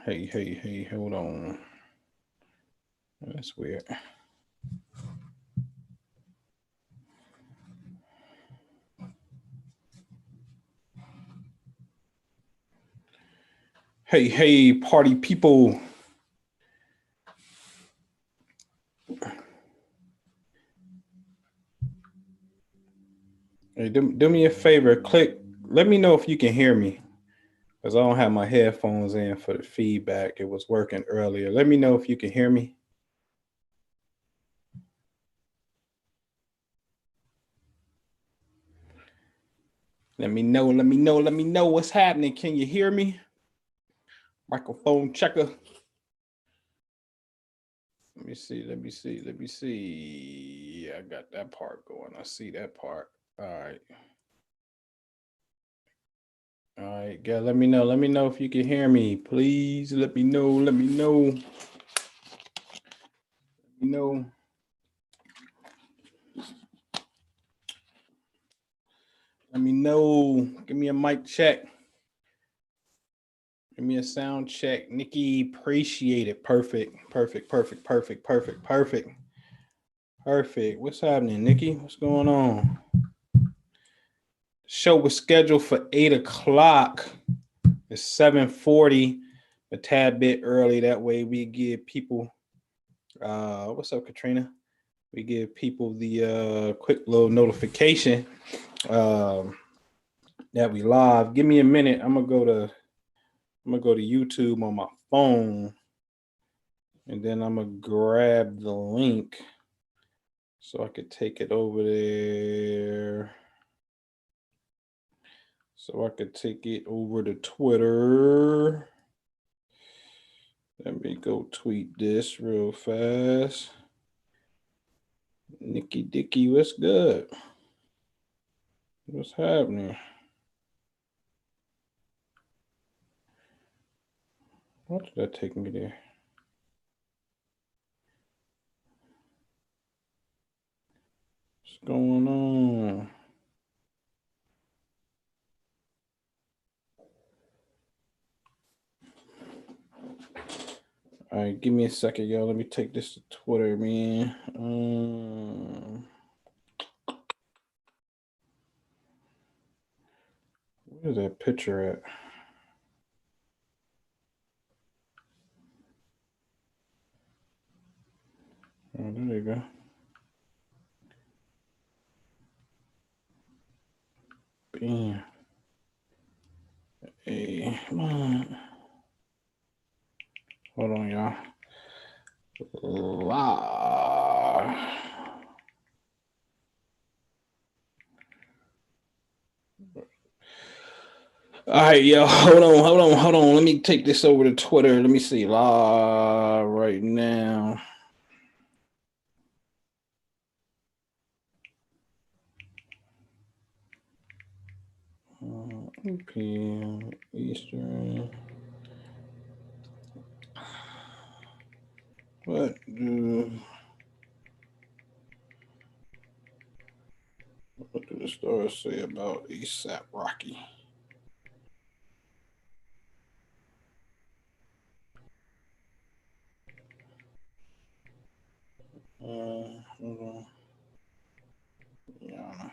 Hey, hold on. That's weird. Hey, party people. Hey, do me a favor. Let me know if you can hear me. Because I don't have my headphones in for the feedback. It was working earlier. Let me know if you can hear me. Let me know what's happening. Can you hear me? Microphone checker. Let me see. Yeah, I got that part going. I see that part. All right. All right, guys, let me know if you can hear me. Please let me know. Let me know. Let me know. Give me a mic check. Give me a sound check. Nikki, appreciate it. Perfect. What's happening, Nikki? What's going on? Show was scheduled for 8 o'clock. It's 7:40, a tad bit early. That way we give people what's up, Katrina? We give people the quick little notification that we live. Give me a minute. I'm gonna go to YouTube on my phone, and then I'm gonna grab the link so I could take it over there. So I could take it over to Twitter. Let me go tweet this real fast. Nikki Dicky, what's good? What's happening? What did that take me there? What's going on? All right, give me a second, y'all. Let me take this to Twitter, man. Where's that picture at? Oh, there you go. Bam. Hey, come on. Hold on, y'all. All right, yo, hold on. Let me take this over to Twitter. Let me see live right now. PM Eastern. What do the stars say about ASAP Rocky? Hold on. Rihanna.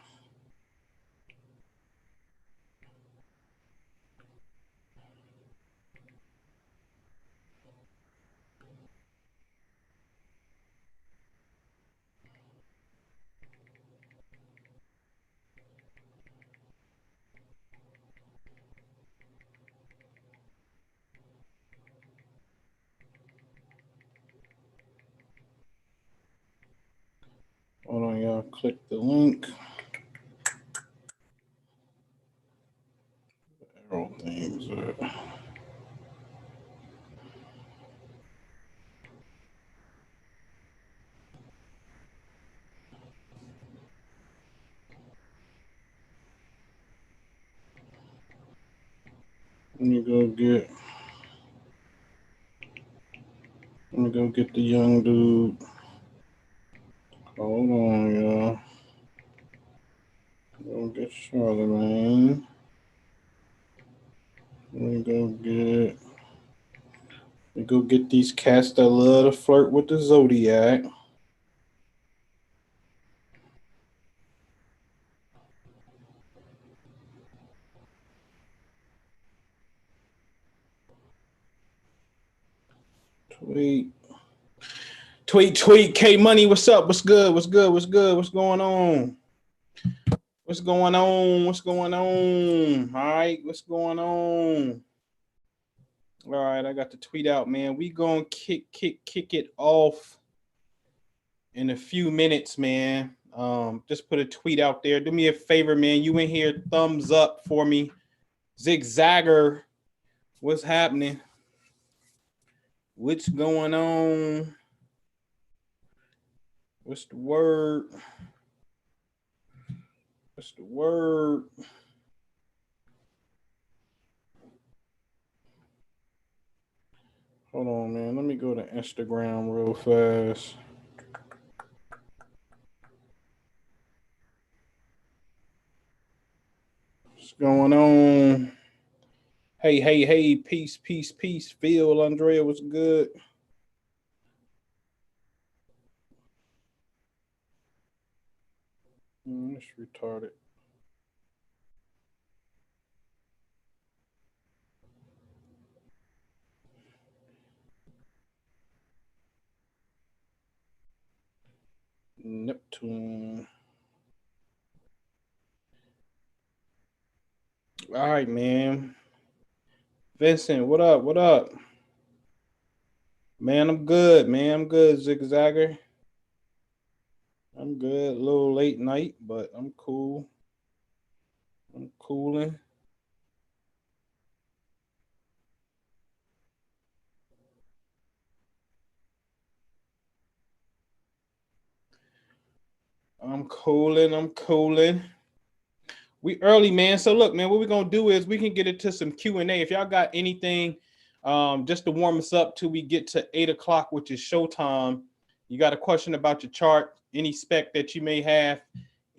Hold on, y'all. Click the link. Arrow things. Let me go get the young dude. Hold on, y'all. Go get Charlemagne. We go get these cats that love to flirt with the zodiac. Tweet. K Money, what's up? What's good? What's going on? What's going on? All right, what's going on? All right, I got the tweet out, man. We gonna kick it off in a few minutes, man. Just put a tweet out there. Do me a favor, man. You in here, thumbs up for me. Zigzagger, what's happening? What's going on? What's the word? Hold on, man. Let me go to Instagram real fast. What's going on? Hey. Peace. Phil, Andrea, what's good? It's retarded. Neptune. All right, man. Vincent, what up? Man, I'm good, Zigzagger. I'm good. A little late night, but I'm cool. I'm cooling. We early, man. So look, man, what we're gonna do is we can get into some Q&A. If y'all got anything, just to warm us up till we get to 8 o'clock, which is showtime. You got a question about your chart, any spec that you may have,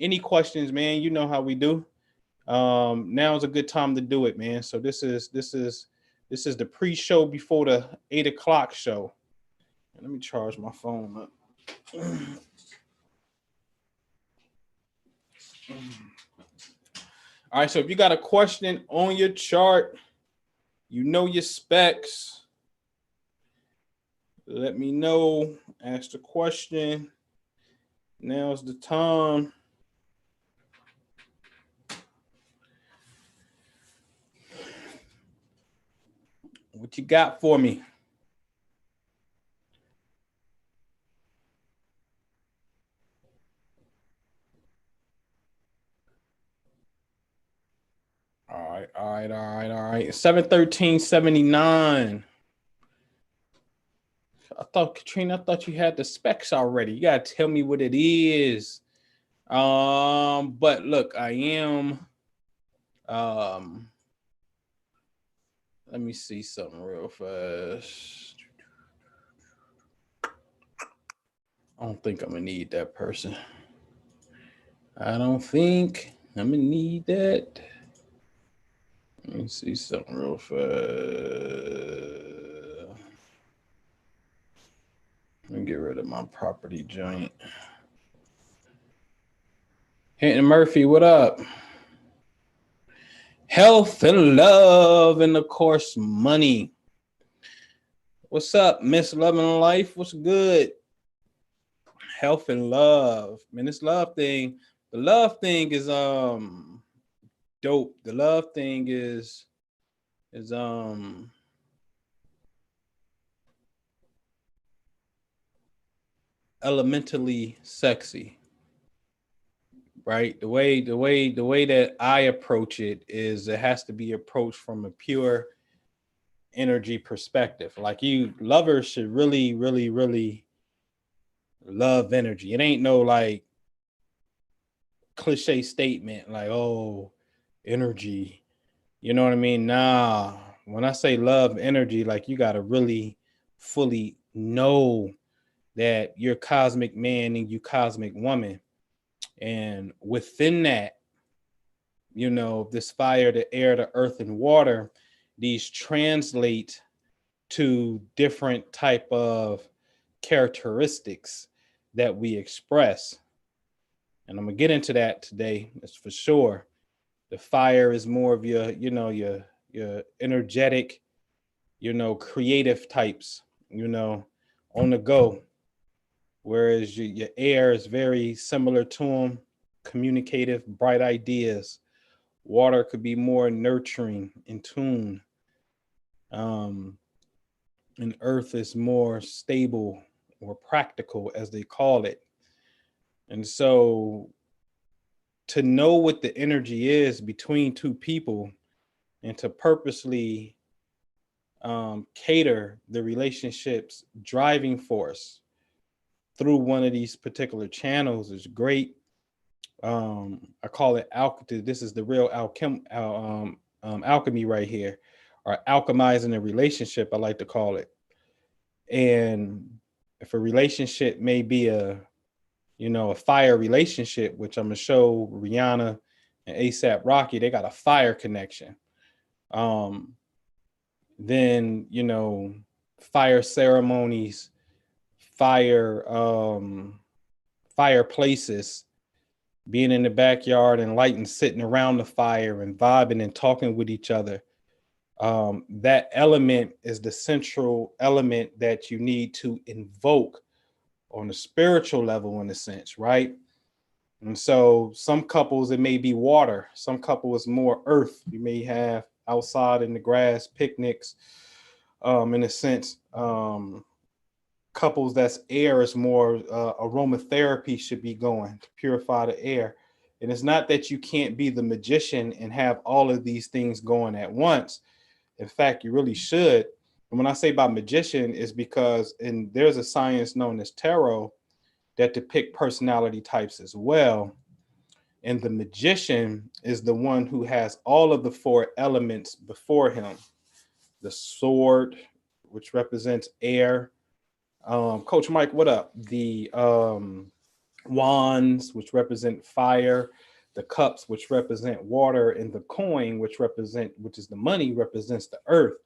any questions, man, you know how we do. Now is a good time to do it, man. So this is the pre-show before the 8 o'clock show. Let me charge my phone up. All right, so if you got a question on your chart, you know your specs, let me know. Ask the question. Now's the time. What you got for me? All right. 713.79. Katrina, I thought you had the specs already. You gotta tell me what it is. But look, I am. Let me see something real fast. I don't think I'm gonna need that person. I don't think I'm gonna need that. Let me see something real fast. Let me get rid of my property joint. Hinton Murphy, what up? Health and love, and of course, money. What's up, Miss Love and Life? What's good? Health and love. Man, this love thing, the love thing is dope. The love thing is elementally sexy. Right? The way that I approach it is it has to be approached from a pure energy perspective. Like you lovers should really love energy. It ain't no like cliche statement like, oh, energy. You know what I mean? Nah. When I say love energy, like you gotta really fully know that you're cosmic man and you cosmic woman. And within that, you know, this fire, the air, the earth, and water, these translate to different type of characteristics that we express. And I'm gonna get into that today, that's for sure. The fire is more of your, your energetic, creative types, on the go. Whereas your air is very similar to them, communicative, bright ideas. Water could be more nurturing, in tune. Um, and earth is more stable or practical, as they call it. And so to know what the energy is between two people and to purposely cater the relationship's driving force through one of these particular channels is great. I call it this is the real alchemy right here, or alchemizing a relationship, I like to call it. And if a relationship may be a fire relationship, which I'm gonna show Rihanna and ASAP Rocky, they got a fire connection. Then fire ceremonies, fire fireplaces, being in the backyard and lighting, sitting around the fire and vibing and talking with each other. That element is the central element that you need to invoke on a spiritual level, in a sense, right? And so some couples, it may be water. Some couples more earth. You may have outside in the grass, picnics, in a sense. Couples that's air is more aromatherapy should be going to purify the air. And it's not that you can't be the magician and have all of these things going at once. In fact, you really should. And when I say about magician, is because there's a science known as tarot that depict personality types as well. And the magician is the one who has all of the four elements before him. The sword, which represents air. Coach Mike, what up? The wands, which represent fire. The cups, which represent water. And the coin, which is the money, represents the earth.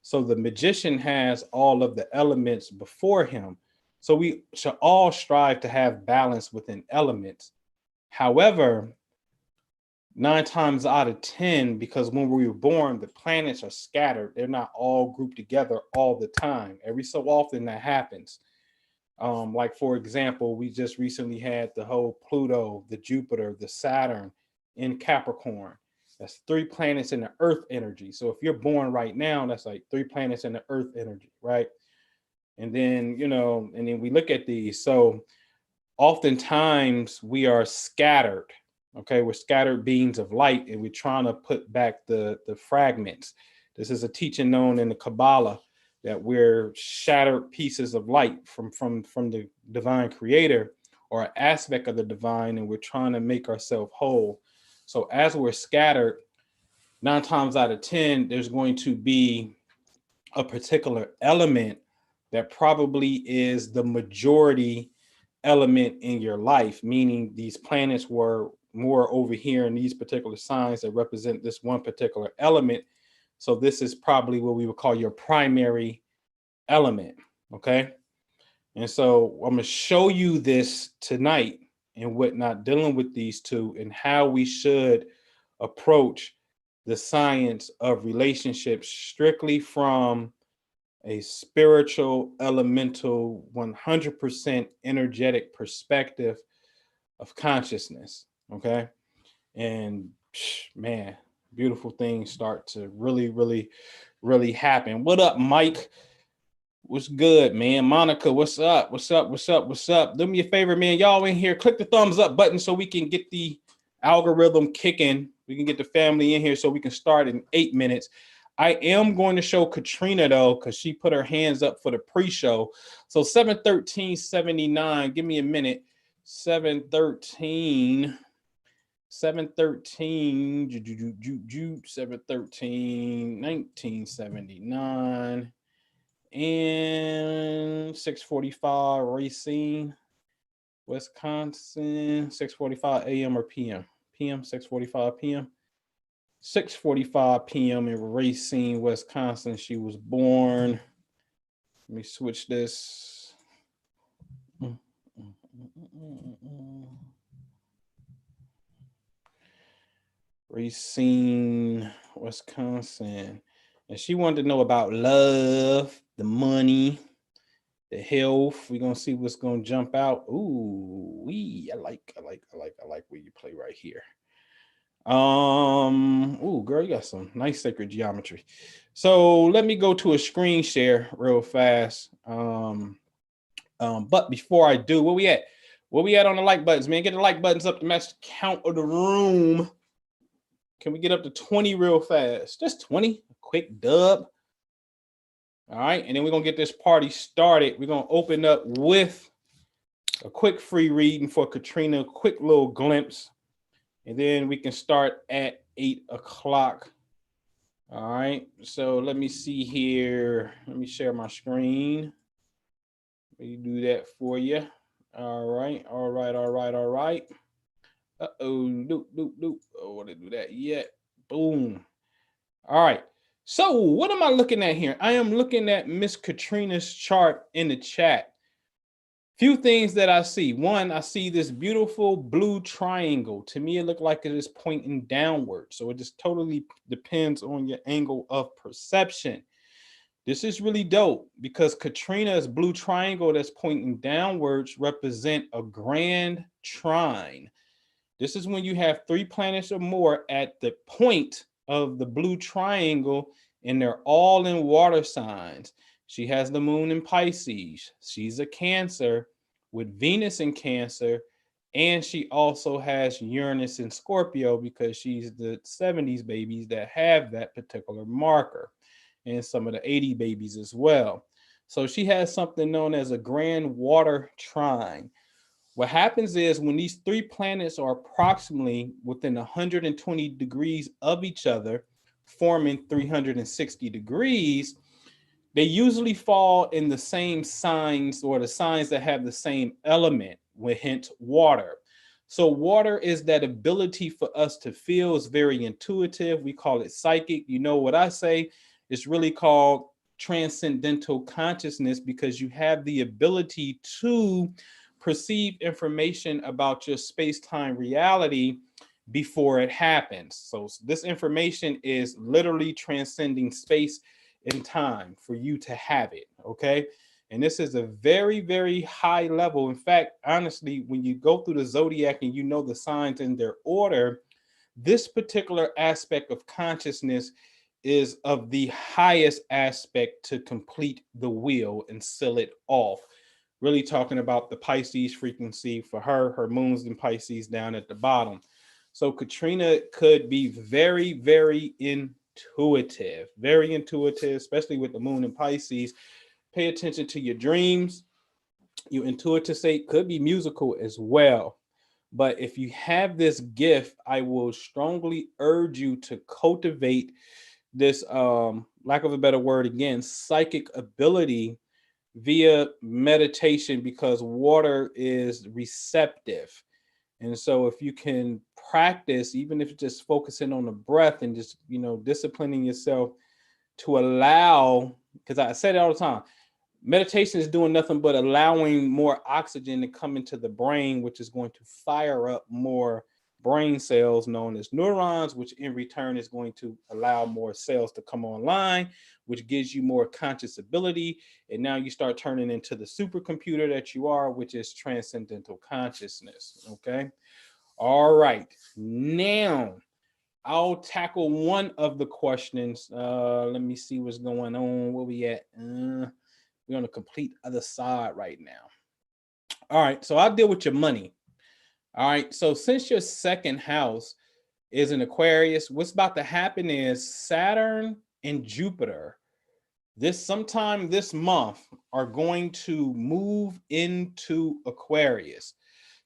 So the magician has all of the elements before him. So we should all strive to have balance within elements. However, 9 times out of 10, because when we were born, the planets are scattered. They're not all grouped together all the time. Every so often that happens. Like, for example, we just recently had the whole Pluto, the Jupiter, the Saturn in Capricorn. That's 3 planets in the earth energy. So if you're born right now, that's like 3 planets in the earth energy, right? And then, and then we look at these. So oftentimes we are scattered. Okay, we're scattered beings of light, and we're trying to put back the fragments. This is a teaching known in the Kabbalah, that we're shattered pieces of light from the divine creator, or an aspect of the divine, and we're trying to make ourselves whole. So as we're scattered, 9 times out of 10, there's going to be a particular element that probably is the majority element in your life, meaning these planets were more over here in these particular signs that represent this one particular element. So this is probably what we would call your primary element. Okay. And so I'm going to show you this tonight and whatnot, dealing with these two and how we should approach the science of relationships strictly from a spiritual, elemental, 100% energetic perspective of consciousness. Okay. And man, beautiful things start to really, really, really happen. What up, Mike? What's good, man? Monica, what's up? What's up? What's up? What's up? Do me a favor, man. Y'all in here, click the thumbs up button so we can get the algorithm kicking. We can get the family in here so we can start in 8 minutes. I am going to show Katrina, though, because she put her hands up for the pre-show. So 71379, give me a minute. 713, 1979, and 6:45, Racine, Wisconsin, 6:45 a.m. or p.m. 6:45 p.m. 6:45 p.m. in Racine, Wisconsin. She was born. Let me switch this. Racine, Wisconsin. And she wanted to know about love, the money, the health. We're gonna see what's gonna jump out. Ooh, I like where you play right here. Ooh, girl, you got some nice sacred geometry. So let me go to a screen share real fast. But before I do, where we at? Where we at on the like buttons, man? Get the like buttons up to match the count of the room. Can we get up to 20 real fast? Just 20, a quick dub. All right, and then we're gonna get this party started. We're gonna open up with a quick free reading for Katrina, quick little glimpse, and then we can start at 8 o'clock. All right, so let me see here. Let me share my screen. Let me do that for you. All right. Doop. Oh, I didn't do that yet. Boom. All right. So what am I looking at here? I am looking at Miss Katrina's chart in the chat. Few things that I see. One, I see this beautiful blue triangle. To me, it looked like it is pointing downward. So it just totally depends on your angle of perception. This is really dope because Katrina's blue triangle that's pointing downwards represent a grand trine. This is when you have 3 planets or more at the point of the blue triangle, and they're all in water signs. She has the moon in Pisces. She's a Cancer with Venus in Cancer, and she also has Uranus in Scorpio because she's the 70s babies that have that particular marker, and some of the 80 babies as well. So she has something known as a grand water trine. What happens is when these 3 planets are approximately within 120 degrees of each other, forming 360 degrees, they usually fall in the same signs or the signs that have the same element, with hence water. So water is that ability for us to feel. Is very intuitive. We call it psychic. You know what I say? It's really called transcendental consciousness because you have the ability to perceive information about your space-time reality before it happens. So this information is literally transcending space and time for you to have it, okay? And this is a very, very high level. In fact, honestly, when you go through the zodiac and you know the signs in their order, this particular aspect of consciousness is of the highest aspect to complete the wheel and seal it off. Really talking about the Pisces frequency for her. Her moon's in Pisces down at the bottom. So Katrina could be very, very intuitive, especially with the moon in Pisces. Pay attention to your dreams. Your intuitive state could be musical as well. But if you have this gift, I will strongly urge you to cultivate this, lack of a better word again, psychic ability via meditation, because water is receptive. And so if you can practice, even if it's just focusing on the breath and just, disciplining yourself to allow, because I say it all the time, meditation is doing nothing but allowing more oxygen to come into the brain, which is going to fire up more brain cells known as neurons, which in return is going to allow more cells to come online, which gives you more conscious ability. And now you start turning into the supercomputer that you are, which is transcendental consciousness. Okay. All right. Now I'll tackle one of the questions. Let me see what's going on. Where we at? We're on the complete other side right now. All right. So I'll deal with your money. All right. So since your second house is an Aquarius, what's about to happen is Saturn and Jupiter sometime this month are going to move into Aquarius.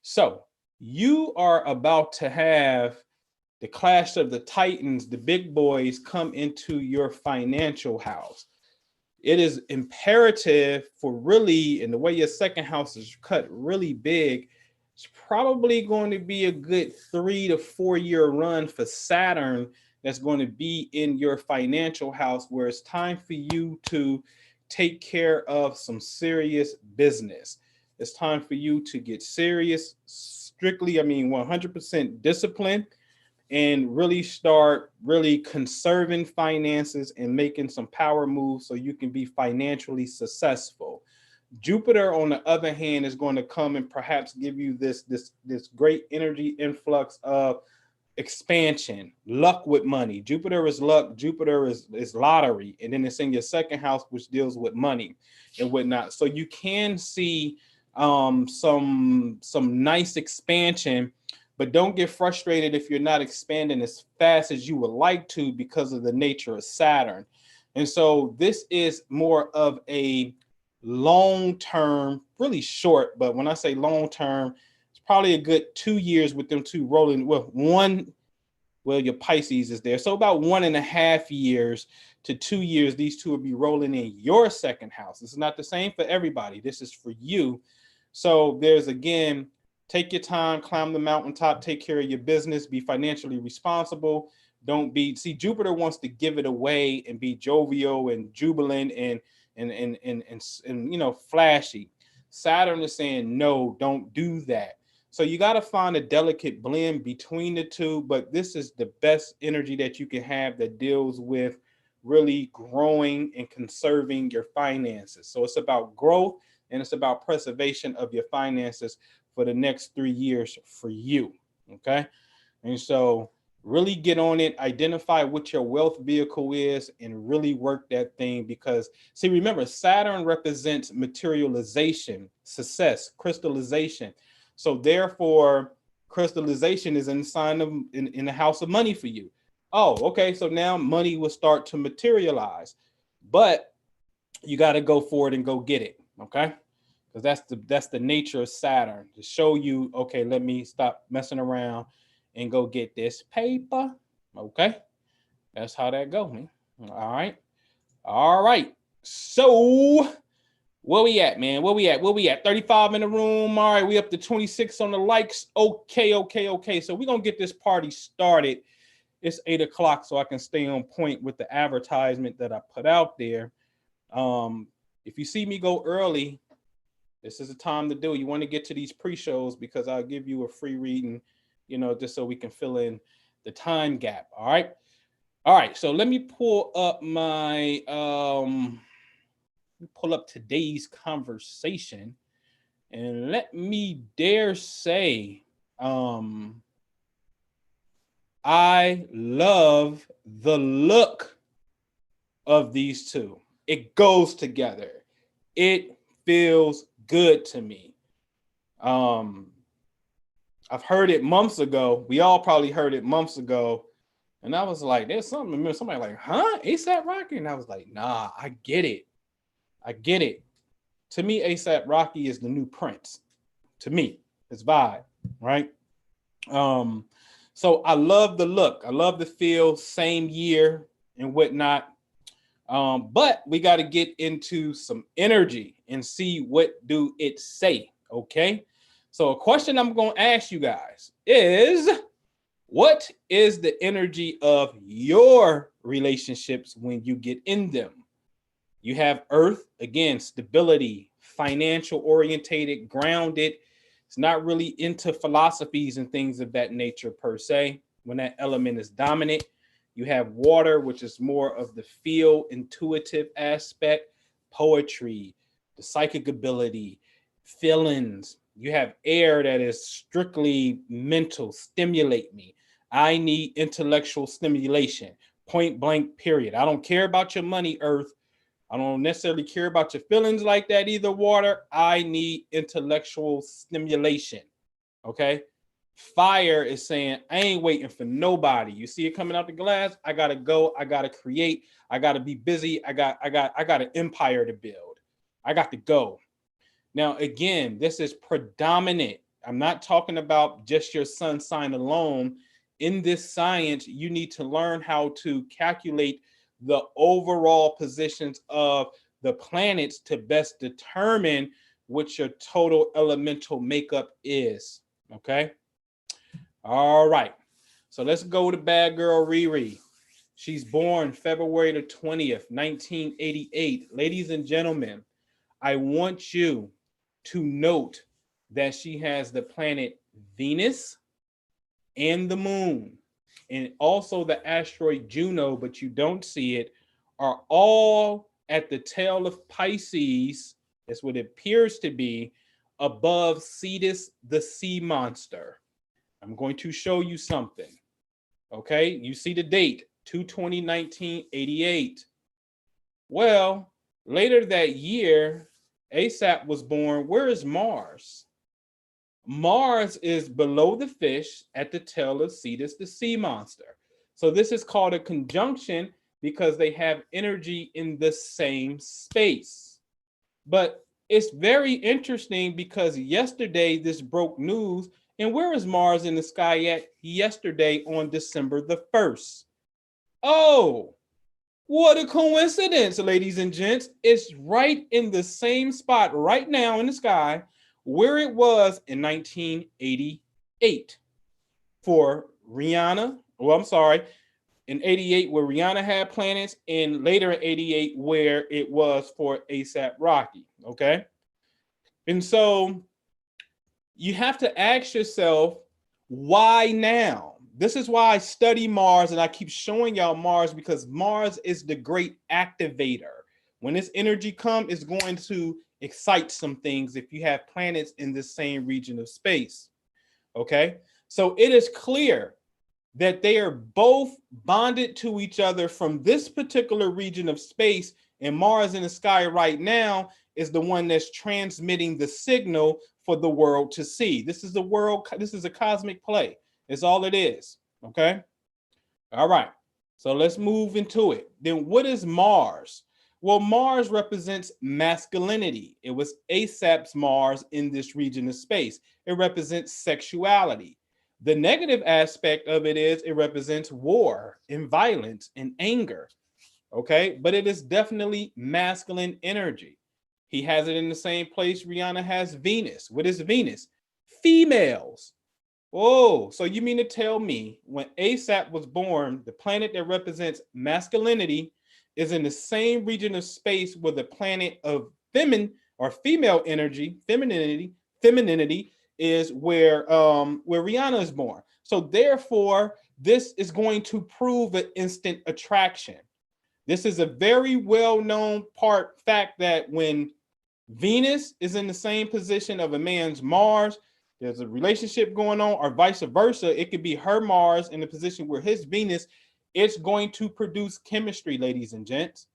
So you are about to have the clash of the Titans, the big boys, come into your financial house. It is imperative for really, and the way your second house is cut really big, it's probably going to be a good 3 to 4 year run for Saturn that's going to be in your financial house, where it's time for you to take care of some serious business. It's time for you to get serious, strictly, I mean, 100% discipline, and really start really conserving finances and making some power moves so you can be financially successful. Jupiter, on the other hand, is going to come and perhaps give you this great energy influx of expansion, luck with money. Jupiter is luck. Jupiter is lottery, and then it's in your second house, which deals with money and whatnot. So you can see some nice expansion, but don't get frustrated if you're not expanding as fast as you would like to because of the nature of Saturn. And so this is more of a long term, really short, but when I say long term, it's probably a good 2 years with them two rolling. Well, your Pisces is there. So about 1.5 years to 2 years, these two will be rolling in your second house. This is not the same for everybody. This is for you. So there's, again, take your time, climb the mountaintop, take care of your business, be financially responsible. Don't be, see, Jupiter wants to give it away and be jovial and jubilant and you know, flashy. Saturn is saying, no, don't do that. So you got to find a delicate blend between the two, but this is the best energy that you can have that deals with really growing and conserving your finances. So it's about growth and it's about preservation of your finances for the next 3 years for you. Okay. And so really get on it, identify what your wealth vehicle is, and really work that thing. Because, see, remember, Saturn represents materialization, success, crystallization. So therefore, crystallization is in the sign of in the house of money for you. Oh, okay. So now money will start to materialize, but you got to go for it and go get it. Okay. Because that's the nature of Saturn, to show you, okay, let me stop messing around and go get this paper. Okay. That's how that go, man. All right. All right. So where we at, man? Where we at? 35 in the room. All right. We up to 26 on the likes. Okay. So we're going to get this party started. It's 8 o'clock, so I can stay on point with the advertisement that I put out there. If you see me go early, this is the time to do it. You want to get to these pre-shows because I'll give you a free reading, you know, just so we can fill in the time gap. All right. All right. So let me pull up my, pull up today's conversation, and let me dare say, I love the look of these two. It goes together. It feels good to me. I've heard it months ago. We all probably heard it months ago. And I was like, there's something, somebody like, huh? ASAP Rocky? And I was like, nah, I get it. To me, ASAP Rocky is the new Prince. To me, it's vibe, right? So I love the look. I love the feel, same year and whatnot. But we got to get into some energy and see what do it say, okay? So a question I'm going to ask you guys is, what is the energy of your relationships when you get in them? You have Earth, again, stability, financial orientated, grounded. It's not really into philosophies and things of that nature per se, when that element is dominant. You have water, which is more of the feel, intuitive aspect, poetry, the psychic ability, feelings. You have air that is strictly mental, stimulate me. I need intellectual stimulation, point blank, period. I don't care about your money, Earth. I don't necessarily care about your feelings like that either, water. I need intellectual stimulation, okay? Fire is saying, I ain't waiting for nobody. You see it coming out the glass? I gotta go. I gotta create. I gotta be busy. I got an empire to build. I got to go. Now, again, this is predominant. I'm not talking about just your sun sign alone. In this science, you need to learn how to calculate the overall positions of the planets to best determine what your total elemental makeup is. Okay. All right. So let's go to bad girl Riri. She's born February the 20th, 1988. Ladies and gentlemen, I want you to note that she has the planet Venus and the moon, and also the asteroid Juno, but you don't see it, are all at the tail of Pisces. That's what it appears to be, above Cetus, the sea monster. I'm going to show you something. Okay, you see the date, 2/20/1988. Well, later that year, ASAP was born. Where is Mars? Mars is below the fish at the tail of Cetus, the sea monster. So this is called a conjunction because they have energy in the same space. But it's very interesting because yesterday this broke news. And where is Mars in the sky at yesterday on December the 1st? Oh, what a coincidence, ladies and gents. It's right in the same spot right now in the sky where it was in 1988 for Rihanna. Well, I'm sorry, in 88 where Rihanna had planets, and later in 88 where it was for ASAP Rocky, okay? And so you have to ask yourself, why now? This is why I study Mars and I keep showing y'all Mars, because Mars is the great activator. When this energy comes, it's going to excite some things if you have planets in the same region of space. Okay, so it is clear that they are both bonded to each other from this particular region of space, and Mars in the sky right now is the one that's transmitting the signal for the world to see. This is the world, this is a cosmic play. It's all it is, okay? All right, so let's move into it. Then what is Mars? Well, Mars represents masculinity. It was ASAP's Mars in this region of space. It represents sexuality. The negative aspect of it is it represents war and violence and anger, okay? But it is definitely masculine energy. He has it in the same place Rihanna has Venus. What is Venus? Females. Oh, so you mean to tell me when ASAP was born, the planet that represents masculinity is in the same region of space where the planet of feminine or female energy, femininity is where Rihanna is born. So therefore, this is going to prove an instant attraction. This is a very well-known fact that when Venus is in the same position of a man's Mars, there's a relationship going on, or vice versa. It could be her Mars in the position where his Venus. It's going to produce chemistry, ladies and gents.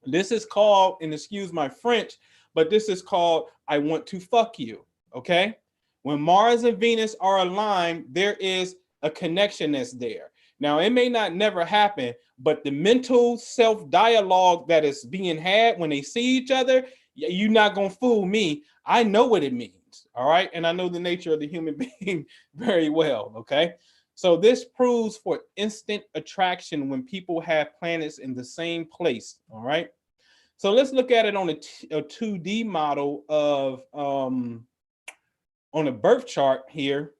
This is called, and excuse my French, but this is called I want to fuck you, okay? When Mars and Venus are aligned, there is a connection that's there. Now, it may not never happen, but the mental self-dialogue that is being had when they see each other, you're not going to fool me. I know what it means, all right? And I know the nature of the human being very well, okay? So this proves for instant attraction when people have planets in the same place, all right? So let's look at it on a 2D model of, on a birth chart here.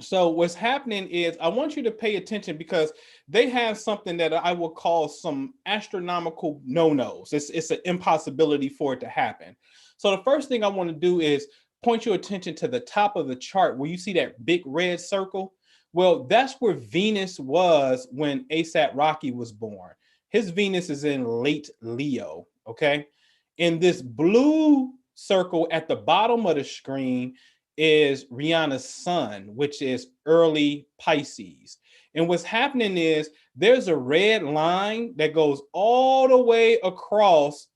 So what's happening is I want you to pay attention because they have something that I will call some astronomical no-nos. It's an impossibility for it to happen. So the first thing I want to do is point your attention to the top of the chart where you see that big red circle. Well, that's where Venus was when ASAP Rocky was born. His Venus is in late Leo, okay? And this blue circle at the bottom of the screen is Rihanna's sun, which is early Pisces. And what's happening is there's a red line that goes all the way across.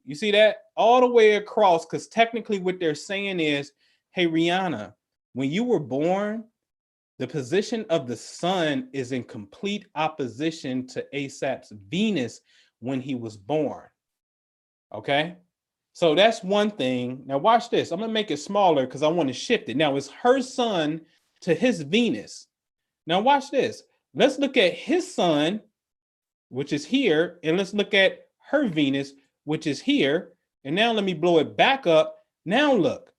You see that? All the way across, because technically what they're saying is, hey, Rihanna, when you were born, the position of the sun is in complete opposition to ASAP's Venus when he was born. Okay? So that's one thing. Now watch this. I'm going to make it smaller because I want to shift it. Now it's her sun to his Venus. Now watch this. Let's look at his sun, which is here, and let's look at her Venus, which is here. And now let me blow it back up. Now look.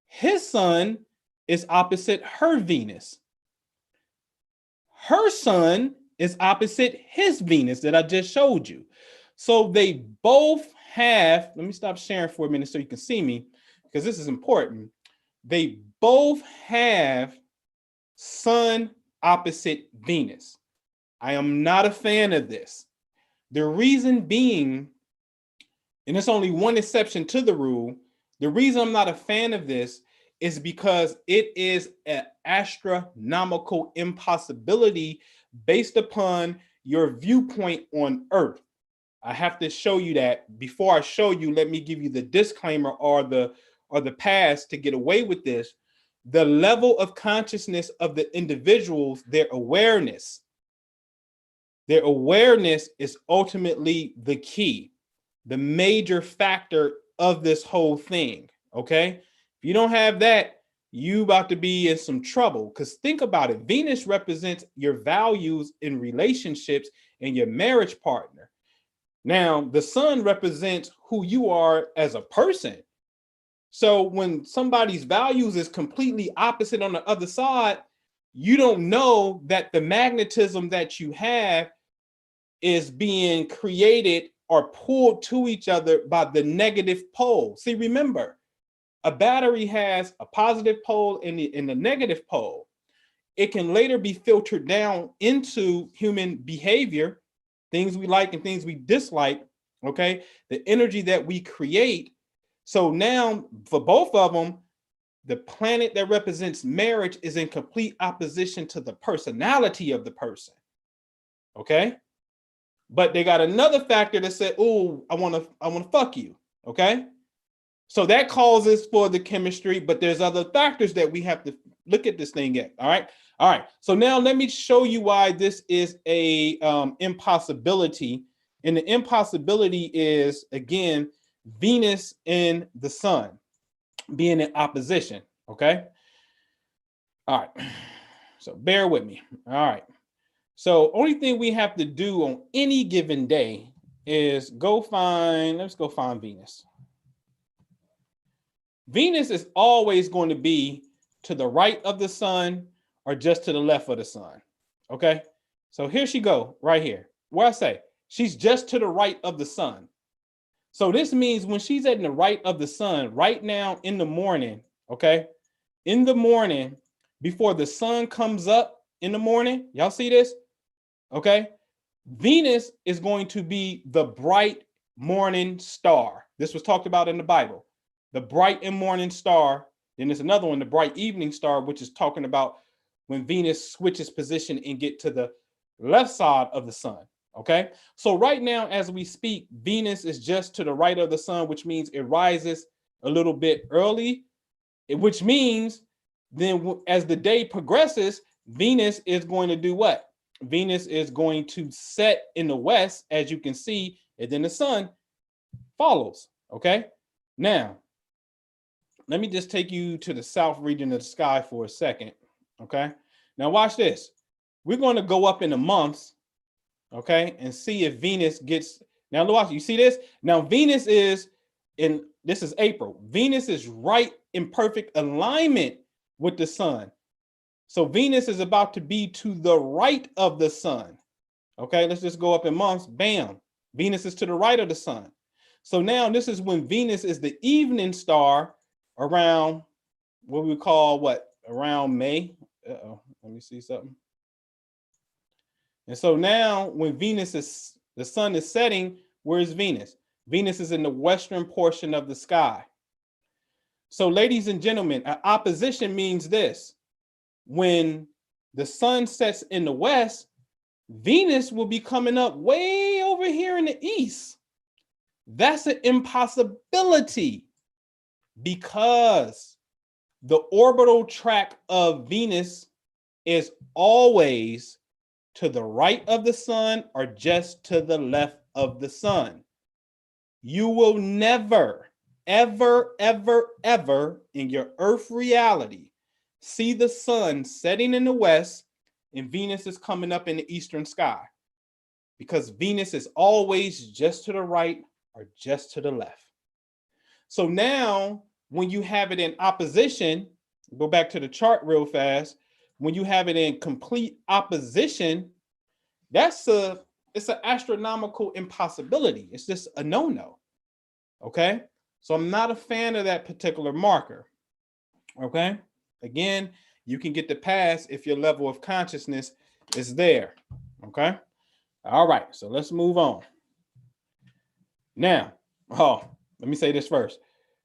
His sun is opposite her Venus. Her sun is opposite his Venus that I just showed you. So they both have, let me stop sharing for a minute so you can see me, because this is important. They both have Sun opposite Venus. I am not a fan of this. The reason being, and there's only one exception to the rule, the reason I'm not a fan of this is because it is an astronomical impossibility based upon your viewpoint on Earth. I have to show you that. Before I show you, let me give you the disclaimer or the pass to get away with this. The level of consciousness of the individuals, their awareness is ultimately the key, the major factor of this whole thing. Okay, if you don't have that, you about to be in some trouble. Because think about it, Venus represents your values in relationships and your marriage partner. Now the Sun represents who you are as a person. So when somebody's values is completely opposite on the other side, you don't know that the magnetism that you have is being created or pulled to each other by the negative pole. See, remember, a battery has a positive pole and the negative pole. It can later be filtered down into human behavior, things we like and things we dislike, okay? The energy that we create. So now for both of them, the planet that represents marriage is in complete opposition to the personality of the person, okay? But they got another factor that said, oh, I want to fuck you, okay? So that causes for the chemistry, but there's other factors that we have to look at this thing at, all right? All right, so now let me show you why this is a impossibility. And the impossibility is, again, Venus and the Sun being in opposition, okay? All right, so bear with me, all right. So only thing we have to do on any given day is let's go find Venus. Venus is always going to be to the right of the Sun or just to the left of the Sun, okay? So here she go, right here. Where I say, she's just to the right of the Sun. So this means when she's at the right of the Sun, right now in the morning, okay? In the morning, before the Sun comes up in the morning, y'all see this? Okay, Venus is going to be the bright morning star. This was talked about in the Bible. The bright and morning star. Then there's another one, the bright evening star, which is talking about when Venus switches position and get to the left side of the Sun. Okay, so right now as we speak, Venus is just to the right of the Sun, which means it rises a little bit early, which means then as the day progresses, Venus is going to do what? Venus is going to set in the west, as you can see, and then the Sun follows, okay? Now, let me just take you to the south region of the sky for a second, okay? Now watch this. We're going to go up in the months, okay, and see if Venus gets, now watch, you see this? Now Venus is this is April. Venus is right in perfect alignment with the Sun. So Venus is about to be to the right of the Sun. Okay, let's just go up in months. Bam. Venus is to the right of the Sun. So now this is when Venus is the evening star around what we call around May. Let me see something. And so now when the Sun is setting, where is Venus? Venus is in the western portion of the sky. So ladies and gentlemen, an opposition means this. When the Sun sets in the west, Venus will be coming up way over here in the east. That's an impossibility because the orbital track of Venus is always to the right of the Sun or just to the left of the Sun. You will never, ever, ever, ever in your Earth reality see the Sun setting in the west and Venus is coming up in the eastern sky, because Venus is always just to the right or just to the left. So now when you have it in opposition, go back to the chart real fast, when you have it in complete opposition, it's an astronomical impossibility. It's just a no-no. Okay. So I'm not a fan of that particular marker. Okay. Again, you can get the pass if your level of consciousness is there. Okay. All right. So let's move on. Now, let me say this first.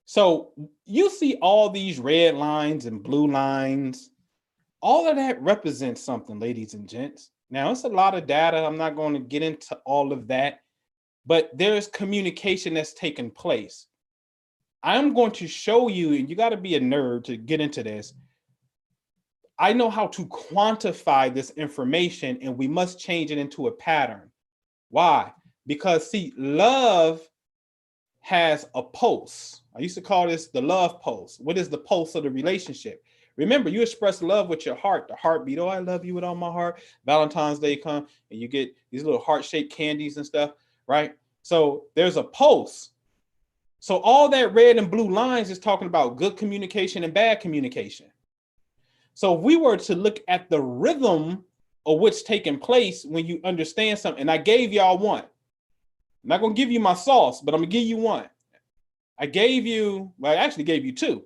So you see all these red lines and blue lines. All of that represents something, ladies and gents. Now, it's a lot of data. I'm not going to get into all of that, but there's communication that's taken place. I'm going to show you, and you got to be a nerd to get into this. I know how to quantify this information, and we must change it into a pattern. Why? Because, see, love has a pulse. I used to call this the love pulse. What is the pulse of the relationship? Remember, you express love with your heart, the heartbeat. Oh, I love you with all my heart. Valentine's Day come, and you get these little heart-shaped candies and stuff, right? So there's a pulse. So all that red and blue lines is talking about good communication and bad communication. So if we were to look at the rhythm of what's taking place when you understand something, and I gave y'all one. I'm not going to give you my sauce, but I'm going to give you one. I actually gave you two.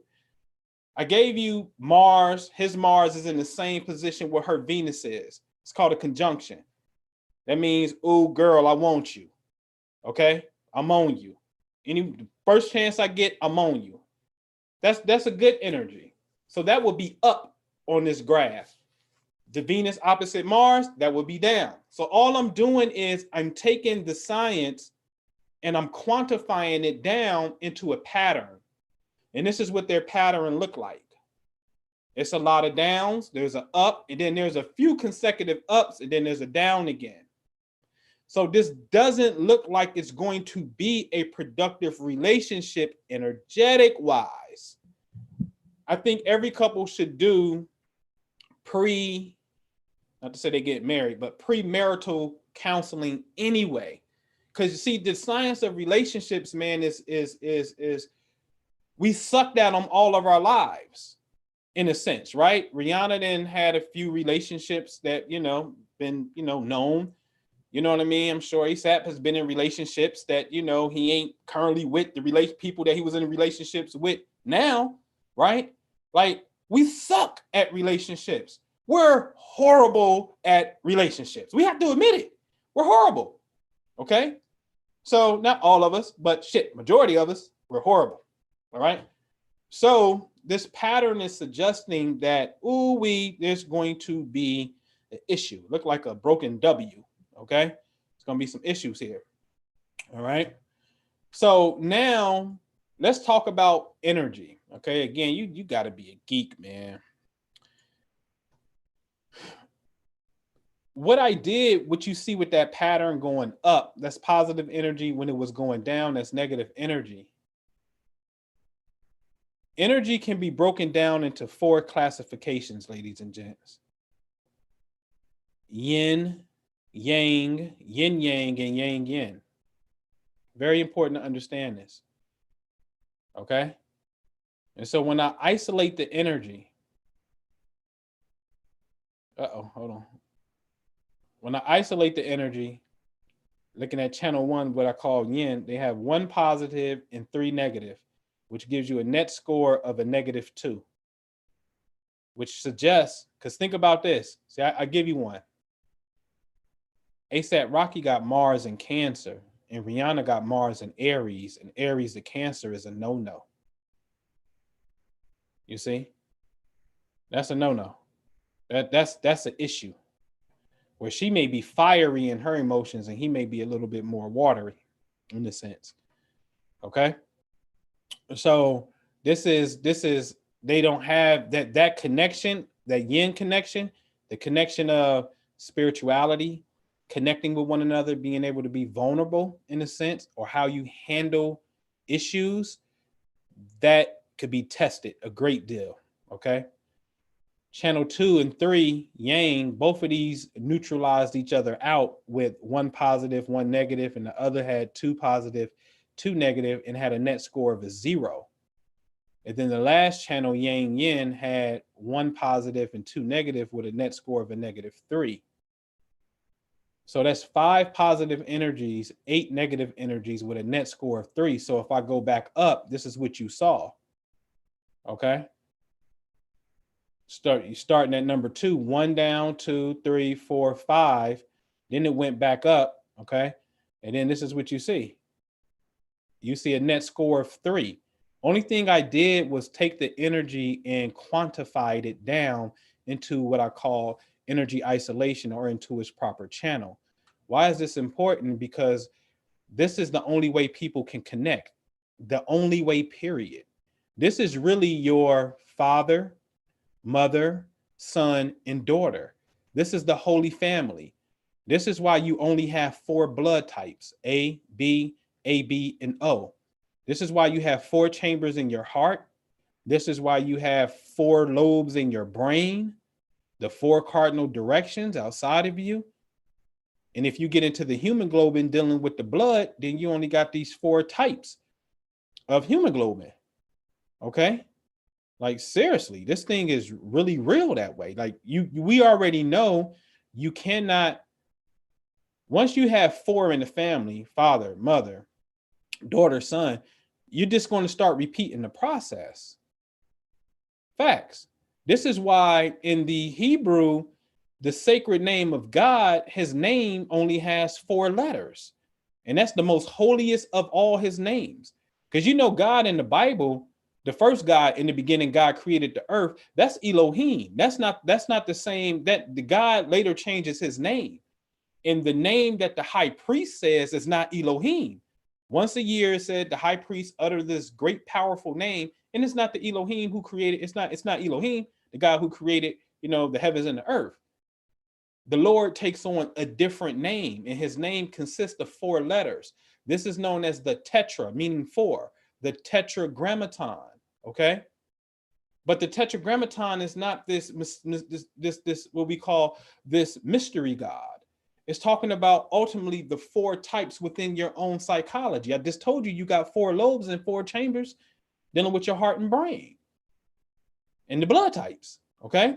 I gave you Mars. His Mars is in the same position where her Venus is. It's called a conjunction. That means, oh, girl, I want you. Okay? I'm on you. Any first chance I get, I'm on you. That's a good energy. So that would be up on this graph. The Venus opposite Mars, that would be down. So all I'm doing is I'm taking the science and I'm quantifying it down into a pattern. And this is what their pattern look like. It's a lot of downs. There's an up, and then there's a few consecutive ups, and then there's a down again. So this doesn't look like it's going to be a productive relationship energetic wise. I think every couple should do not to say they get married, but premarital counseling anyway. Because you see, the science of relationships, man, is we sucked at them all of our lives, in a sense, right? Rihanna then had a few relationships that, been, known. You know what I mean? I'm sure ASAP has been in relationships that, he ain't currently with the people that he was in relationships with now, right? Like, we suck at relationships. We're horrible at relationships. We have to admit it. We're horrible. Okay? So not all of us, but majority of us, we're horrible. All right? So this pattern is suggesting that, there's going to be an issue. Look like a broken W. Okay? There's going to be some issues here. All right? So now let's talk about energy. Okay? Again, you got to be a geek, man. What you see with that pattern going up, that's positive energy. When it was going down, that's negative energy. Energy can be broken down into 4 classifications, ladies and gents. Yin, yang, and yang yin. Very important to understand this. Okay? And so when I isolate the energy, hold on. When I isolate the energy, looking at channel 1, what I call yin, they have 1 positive and 3 negative, which gives you a net score of a -2, which suggests, because think about this. See, I give you one. ASAP Rocky got Mars in Cancer, and Rihanna got Mars in Aries, and Aries to Cancer is a no-no. You see? That's a no-no. That's an issue. Where she may be fiery in her emotions and he may be a little bit more watery in the sense. Okay. So this is they don't have that connection, that yin connection, the connection of spirituality, connecting with one another, being able to be vulnerable in a sense, or how you handle issues, that could be tested a great deal. Okay. Channel 2 and 3, yang, both of these neutralized each other out with 1 positive, 1 negative, and the other had 2 positive, 2 negative, and had a net score of a 0. And then the last channel, yang yin, had 1 positive and 2 negative with a net score of a -3. So that's 5 positive energies, 8 negative energies with a net score of 3. So if I go back up, this is what you saw. Okay. You starting at number 2, 1 down, 2, 3, 4, 5. Then it went back up. Okay. And then this is what you see. You see a net score of 3. Only thing I did was take the energy and quantified it down into what I call energy isolation, or into its proper channel. Why is this important? Because this is the only way people can connect. The only way, period. This is really your father, mother, son, and daughter. This is the holy family. This is why you only have 4 blood types, A, B, AB, and O. This is why you have 4 chambers in your heart. This is why you have 4 lobes in your brain, the 4 cardinal directions outside of you. And if you get into the hemoglobin dealing with the blood, then you only got these 4 types of hemoglobin. Okay? Like, seriously, this thing is really real that way. Like, we already know you cannot, once you have 4 in the family, father, mother, daughter, son, you're just going to start repeating the process. Facts. This is why in the Hebrew, the sacred name of God, his name only has 4 letters. And that's the most holiest of all his names. Because you know, God in the Bible, the first God in the beginning, God created the earth. That's Elohim. That's not the same. That the God later changes his name. And the name that the high priest says is not Elohim. Once a year, it said the high priest uttered this great, powerful name, and it's not the Elohim who created. It's not Elohim, the God who created, the heavens and the earth. The Lord takes on a different name, and his name consists of 4 letters. This is known as the tetra, meaning 4, the tetragrammaton. Okay, but the tetragrammaton is not this what we call this mystery God. It's talking about ultimately the 4 types within your own psychology. I just told you got 4 lobes and 4 chambers dealing with your heart and brain and the blood types. Okay.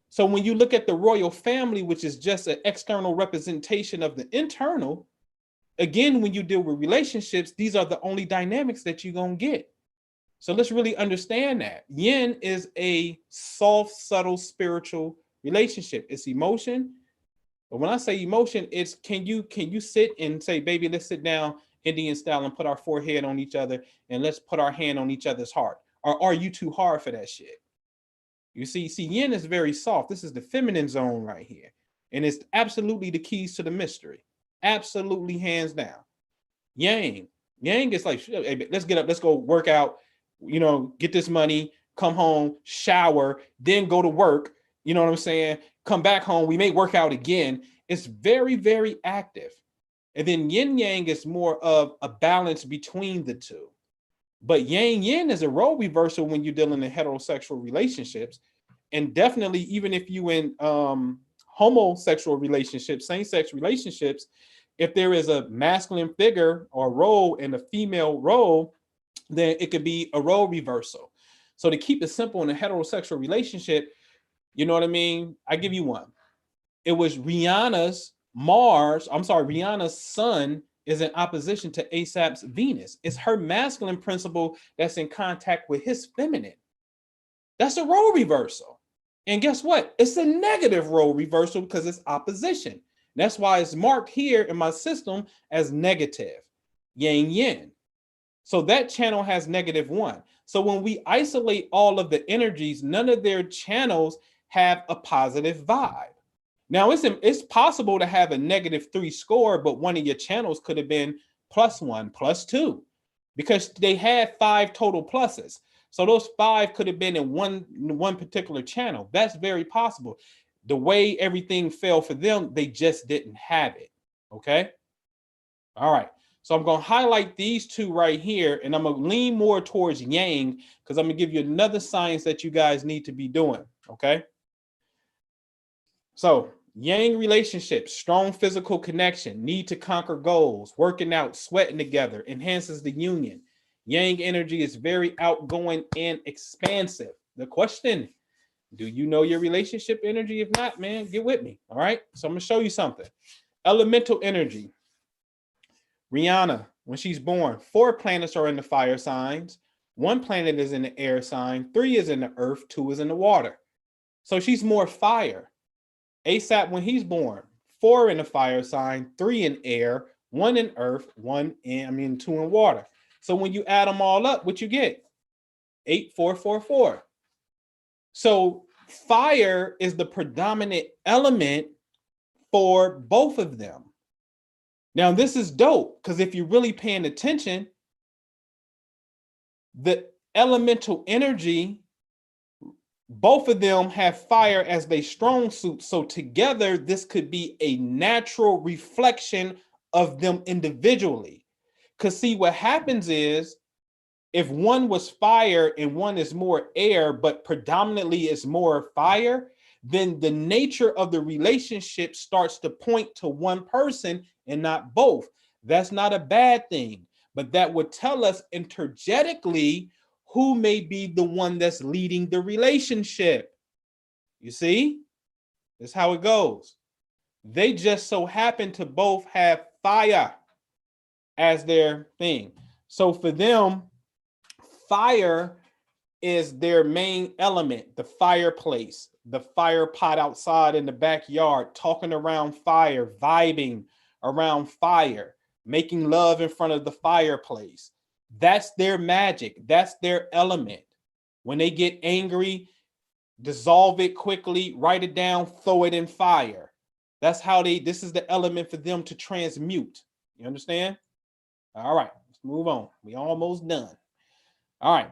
So when you look at the royal family, which is just an external representation of the internal, again, when you deal with relationships, these are the only dynamics that you're going to get. So let's really understand that. Yin is a soft, subtle, spiritual relationship. It's emotion. But when I say emotion, it's can you sit and say, baby, let's sit down Indian style and put our forehead on each other and let's put our hand on each other's heart? Or are you too hard for that shit? You see, yin is very soft. This is the feminine zone right here. And it's absolutely the keys to the mystery. Absolutely, hands down. Yang is like, hey, let's get up, let's go work out, get this money, come home, shower, then go to work. You know what I'm saying? Come back home, we may work out again. It's very, very active. And then yin yang is more of a balance between the two. But yang yin is a role reversal when you're dealing in heterosexual relationships. And definitely, even if you in homosexual relationships, same-sex relationships, if there is a masculine figure or role and a female role, then it could be a role reversal. So to keep it simple in a heterosexual relationship, you know what I mean? I give you one. It was Rihanna's sun is in opposition to ASAP's Venus. It's her masculine principle that's in contact with his feminine. That's a role reversal. And guess what? It's a negative role reversal because it's opposition. That's why it's marked here in my system as negative, yang yin. So that channel has -1. So when we isolate all of the energies, none of their channels have a positive vibe. Now, it's possible to have a -3 score, but one of your channels could have been +1, +2, because they had 5 total pluses. So those 5 could have been in one particular channel. That's very possible. The way everything fell for them, they just didn't have it. Okay. All right. So I'm going to highlight these 2 right here, and I'm going to lean more towards yang because I'm going to give you another science that you guys need to be doing. Okay. So yang relationships, strong physical connection, need to conquer goals, working out, sweating together, enhances the union. Yang energy is very outgoing and expansive. The question, do you know your relationship energy? If not, man, get with me. All right. So I'm going to show you something. Elemental energy. Rihanna, when she's born, 4 planets are in the fire signs. 1 planet is in the air sign. 3 is in the earth. 2 is in the water. So she's more fire. ASAP, when he's born, 4 in the fire sign, 3 in air, 1 in earth, 2 in water. So when you add them all up, what you get? 8, 4, 4, 4. So fire is the predominant element for both of them. Now, this is dope because if you're really paying attention, the elemental energy, both of them have fire as their strong suit. So together, this could be a natural reflection of them individually. Because see, what happens is if one was fire and one is more air, but predominantly is more fire, then the nature of the relationship starts to point to one person and not both. That's not a bad thing, but that would tell us energetically who may be the one that's leading the relationship. You see? That's how it goes. They just so happen to both have fire as their thing. So for them, fire is their main element, the fireplace, the fire pot outside in the backyard, talking around fire, vibing around fire, making love in front of the fireplace. That's their magic. That's their element. When they get angry, dissolve it quickly, write it down, throw it in fire. That's how this is the element for them to transmute. You understand? All right, let's move on. We almost done. All right.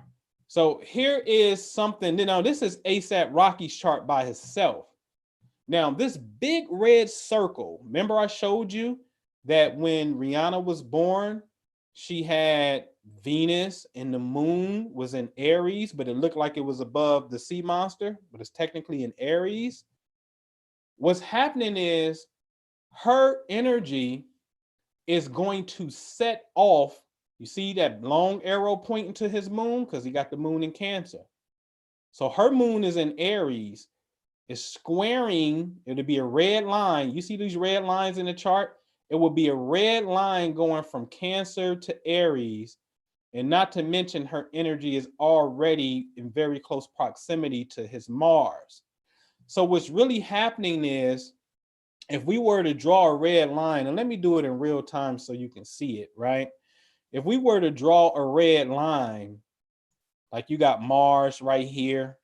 So here is something, this is ASAP Rocky's chart by himself. Now, this big red circle, remember I showed you that when Rihanna was born, she had Venus and the moon was in Aries, but it looked like it was above the sea monster, but it's technically in Aries. What's happening is her energy is going to set off. You see that long arrow pointing to his moon because he got the moon in Cancer. So her moon is in Aries, is squaring. It'll be a red line. You see these red lines in the chart? It will be a red line going from Cancer to Aries. And not to mention her energy is already in very close proximity to his Mars. So what's really happening is if we were to draw a red line, and let me do it in real time so you can see it, right? If we were to draw a red line, like you got Mars right here.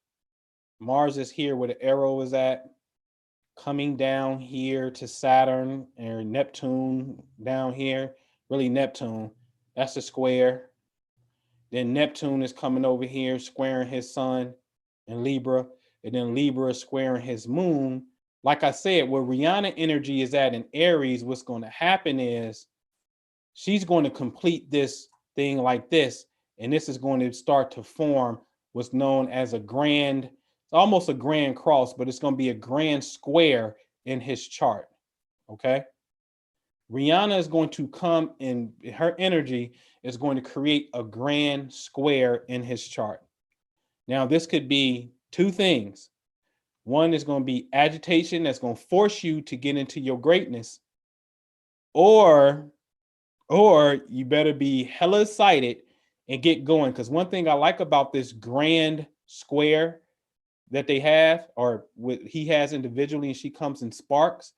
Mars is here where the arrow is at, coming down here to Saturn and Neptune down here. Really Neptune, that's a square. Then Neptune is coming over here, squaring his sun in Libra. And then Libra is squaring his moon. Like I said, where Rihanna energy is at in Aries, what's going to happen is she's going to complete this thing like this, and this is going to start to form what's known as a grand, it's almost a grand cross, but it's going to be a grand square in his chart, okay? Rihanna is going to come in, her energy is going to create a grand square in his chart. Now, this could be 2 things. One is going to be agitation that's going to force you to get into your greatness, or you better be hella excited and get going. Because one thing I like about this grand square that they have, or what he has individually, and she comes in sparks,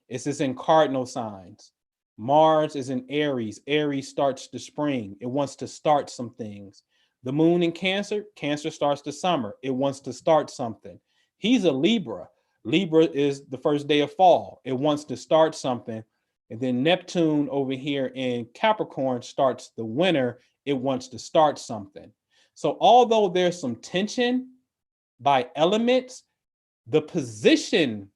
is it's in cardinal signs. Mars is in Aries. Aries starts the spring. It wants to start some things. The moon in Cancer, Cancer starts the summer. It wants to start something. He's a Libra. Libra is the first day of fall. It wants to start something. And then Neptune over here in Capricorn starts the winter. It wants to start something. So although there's some tension by elements, the position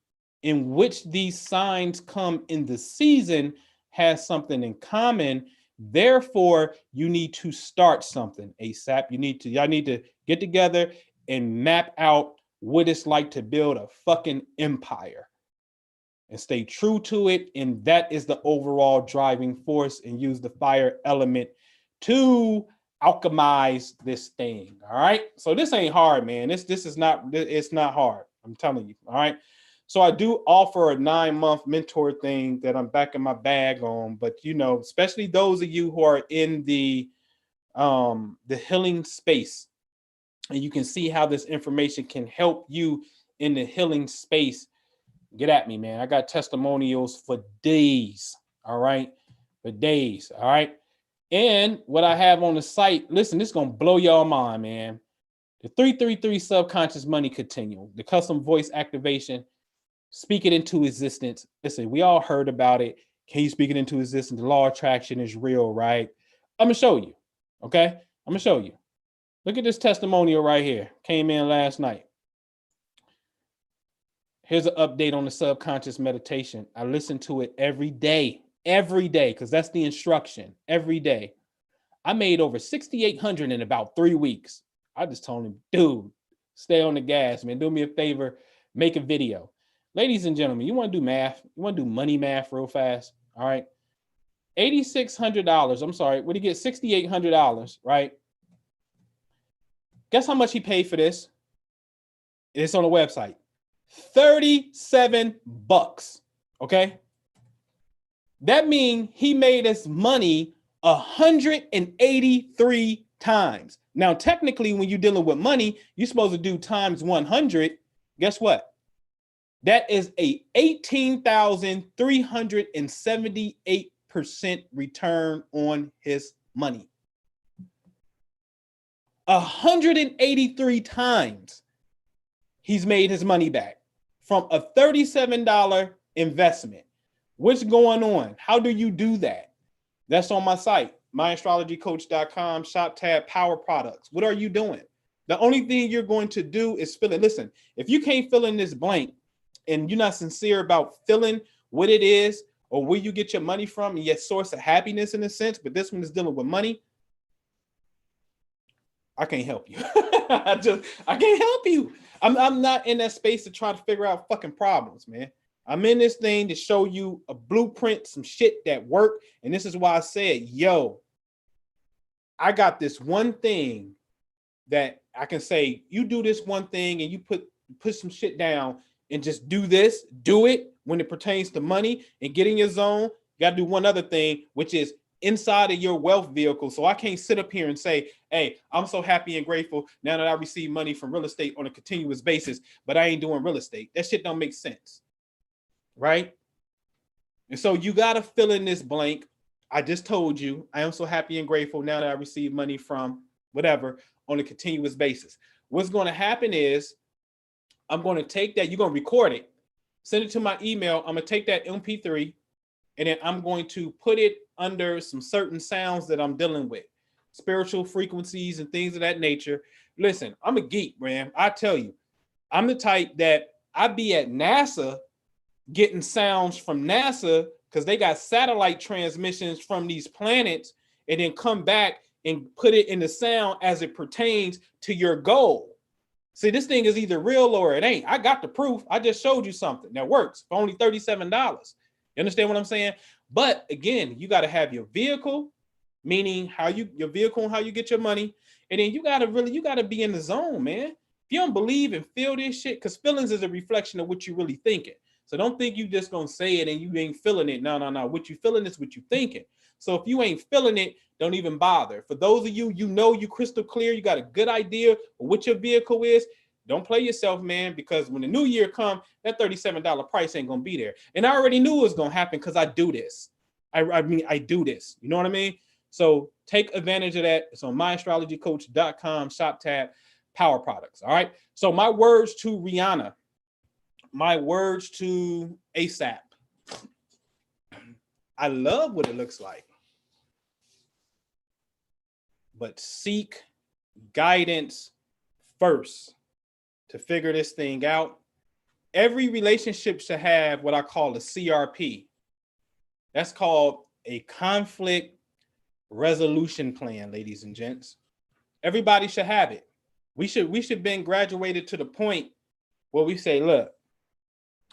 in which these signs come in the season has something in common. Therefore, you need to start something ASAP. Y'all need to get together and map out what it's like to build a fucking empire and stay true to it. And that is the overall driving force, and use the fire element to alchemize this thing. All right. So this ain't hard, man. This is not, it's not hard. I'm telling you. All right. So I do offer a 9-month mentor thing that I'm back in my bag on. But you know, especially those of you who are in the healing space, and you can see how this information can help you in the healing space, get at me, man. I got testimonials for days. All right. For days. All right. And what I have on the site, listen, this is going to blow y'all mind, man. The 333 subconscious money continuum, the custom voice activation, speak it into existence. Listen, we all heard about it. Can you speak it into existence? The law of attraction is real, right? I'm going to show you. Okay. I'm going to show you. Look at this testimonial right here. Came in last night. Here's an update on the subconscious meditation. I listen to it every day, because that's the instruction. Every day. I made over 6,800 in about 3 weeks. I just told him, dude, stay on the gas, man. Do me a favor, make a video. Ladies and gentlemen, you want to do math? You want to do money math real fast? All right. $8,600. I'm sorry. What did he get? $6,800, right? Guess how much he paid for this? It's on the website. $37. Okay. That means he made his money 183 times. Now, technically, when you're dealing with money, you're supposed to do times 100. Guess what? That is a 18,378% return on his money. 183 times he's made his money back from a $37 investment. What's going on? How do you do that? That's on my site, myastrologycoach.com, shop tab, power products. What are you doing? The only thing you're going to do is fill it. Listen, if you can't fill in this blank and you're not sincere about filling what it is or where you get your money from and your source of happiness in a sense, but this one is dealing with money, I can't help you. I can't help you. I'm not in that space to try to figure out fucking problems, man. I'm in this thing to show you a blueprint, some shit that work. And this is why I said, yo, I got this one thing that I can say, you do this one thing and you put some shit down and just do this, do it when it pertains to money and get in your zone. You got to do one other thing, which is inside of your wealth vehicle. So I can't sit up here and say, hey, I'm so happy and grateful now that I receive money from real estate on a continuous basis, but I ain't doing real estate. That shit don't make sense. Right? And so you got to fill in this blank. I just told you, I am so happy and grateful now that I receive money from whatever on a continuous basis. What's going to happen is I'm going to take that, you're going to record it, send it to my email. I'm going to take that MP3 and then I'm going to put it under some certain sounds that I'm dealing with, spiritual frequencies and things of that nature. Listen, I'm a geek, man. I tell you, I'm the type that I be at NASA getting sounds from NASA because they got satellite transmissions from these planets and then come back and put it in the sound as it pertains to your goal. See, this thing is either real or it ain't. I got the proof. I just showed you something that works for only $37. You understand what I'm saying? But again, you got to have your vehicle, meaning your vehicle and how you get your money. And then you got to be in the zone, man. If you don't believe and feel this shit, because feelings is a reflection of what you're really thinking. So don't think you just gonna say it and you ain't feeling it. No. What you feeling is what you thinking. So if you ain't feeling it, don't even bother. For those of you, you crystal clear, you got a good idea of what your vehicle is. Don't play yourself, man, because when the new year comes, that $37 price ain't gonna be there. And I already knew it was gonna happen because I do this. I do this. You know what I mean? So take advantage of that. It's on myastrologycoach.com, shop tab, power products. All right. So my words to Rihanna. My words to ASAP. I love what it looks like. But seek guidance first to figure this thing out. Every relationship should have what I call a CRP. That's called a conflict resolution plan, ladies and gents. Everybody should have it. We should been graduated to the point where we say, look,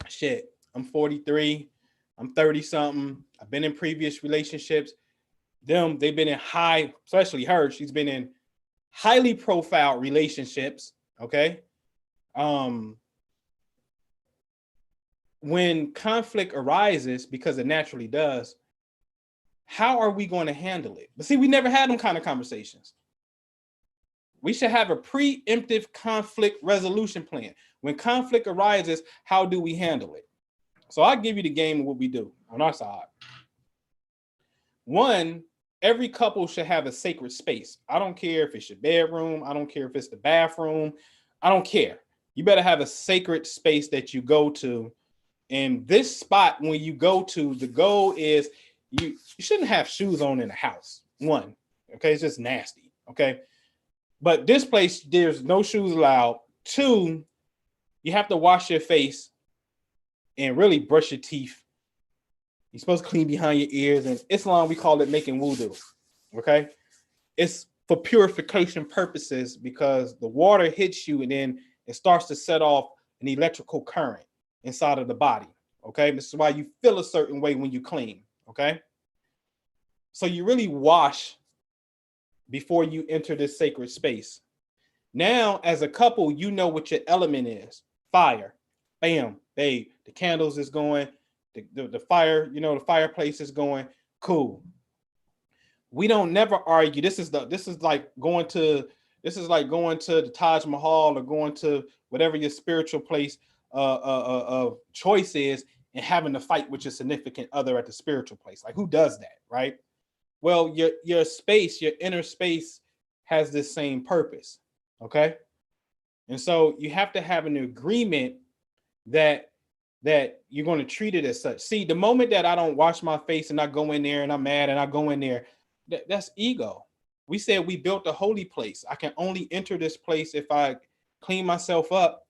shit, I'm 43, I'm 30 something. I've been in previous relationships. They've been in especially her, she's been in highly profiled relationships. Okay. when conflict arises, because it naturally does, how are we going to handle it? But see, we never had them kind of conversations. We should have a preemptive conflict resolution plan. When conflict arises, how do we handle it? So I'll give you the game of what we do on our side. One, every couple should have a sacred space. I don't care if it's your bedroom. I don't care if it's the bathroom. I don't care. You better have a sacred space that you go to. And this spot, when you go to, the goal is you shouldn't have shoes on in the house. One, okay, it's just nasty. Okay. But this place, there's no shoes allowed. Two, you have to wash your face and really brush your teeth. You're supposed to clean behind your ears. And Islam, we call it making wudu. Okay. It's for purification purposes because the water hits you and then it starts to set off an electrical current inside of the body. Okay. This is why you feel a certain way when you clean. Okay. So you really wash before you enter this sacred space. Now, as a couple, you know what your element is. Fire. Bam. Babe, the candles is going. The fire, the fireplace is going. Cool. We don't never argue. This is like going to the Taj Mahal or going to whatever your spiritual place of choice is and having to fight with your significant other at the spiritual place. Like, who does that, right? Well, your space, your inner space has this same purpose, okay? And so you have to have an agreement that you're going to treat it as such. See, the moment that I don't wash my face and I go in there and I'm mad and I go in there, that's ego. We said we built a holy place. I can only enter this place if I clean myself up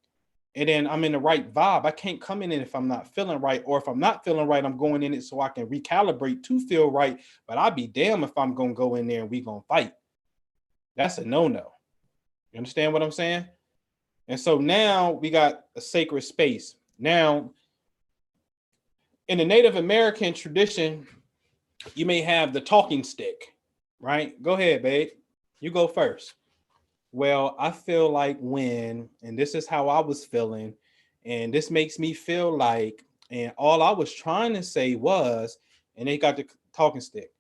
and then I'm in the right vibe. I can't come in it if I'm not feeling right, or if I'm not feeling right, I'm going in it so I can recalibrate to feel right. But I'll be damned if I'm going to go in there and we going to fight. That's a no-no. You understand what I'm saying? And so now we got a sacred space. Now, in the Native American tradition, you may have the talking stick, right? Go ahead, babe. You go first. Well, I feel like when, and this is how I was feeling, and this makes me feel like, and all I was trying to say was, and they got the talking stick.